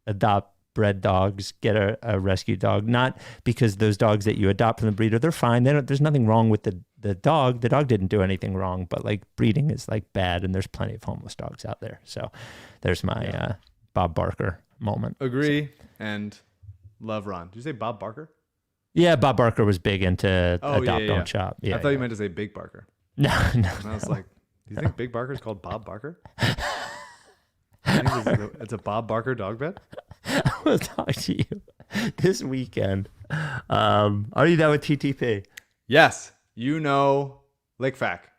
adopt bred dogs. Get a rescue dog, not because those dogs that you adopt from the breeder, they're fine. There's nothing wrong with the dog. The dog didn't do anything wrong, but like breeding is like bad, and there's plenty of homeless dogs out there. So there's my Bob Barker moment. Agree and love Ron. Did you say Bob Barker? Yeah, Bob Barker was big into adopt, don't shop. Yeah, I thought you meant to say Big Barker. No. And I was like, do you think Big Barker is called Bob Barker? I think it's a Bob Barker dog bed. I will talk to you this weekend. Are you done with TTP? Yes. Lake Fac.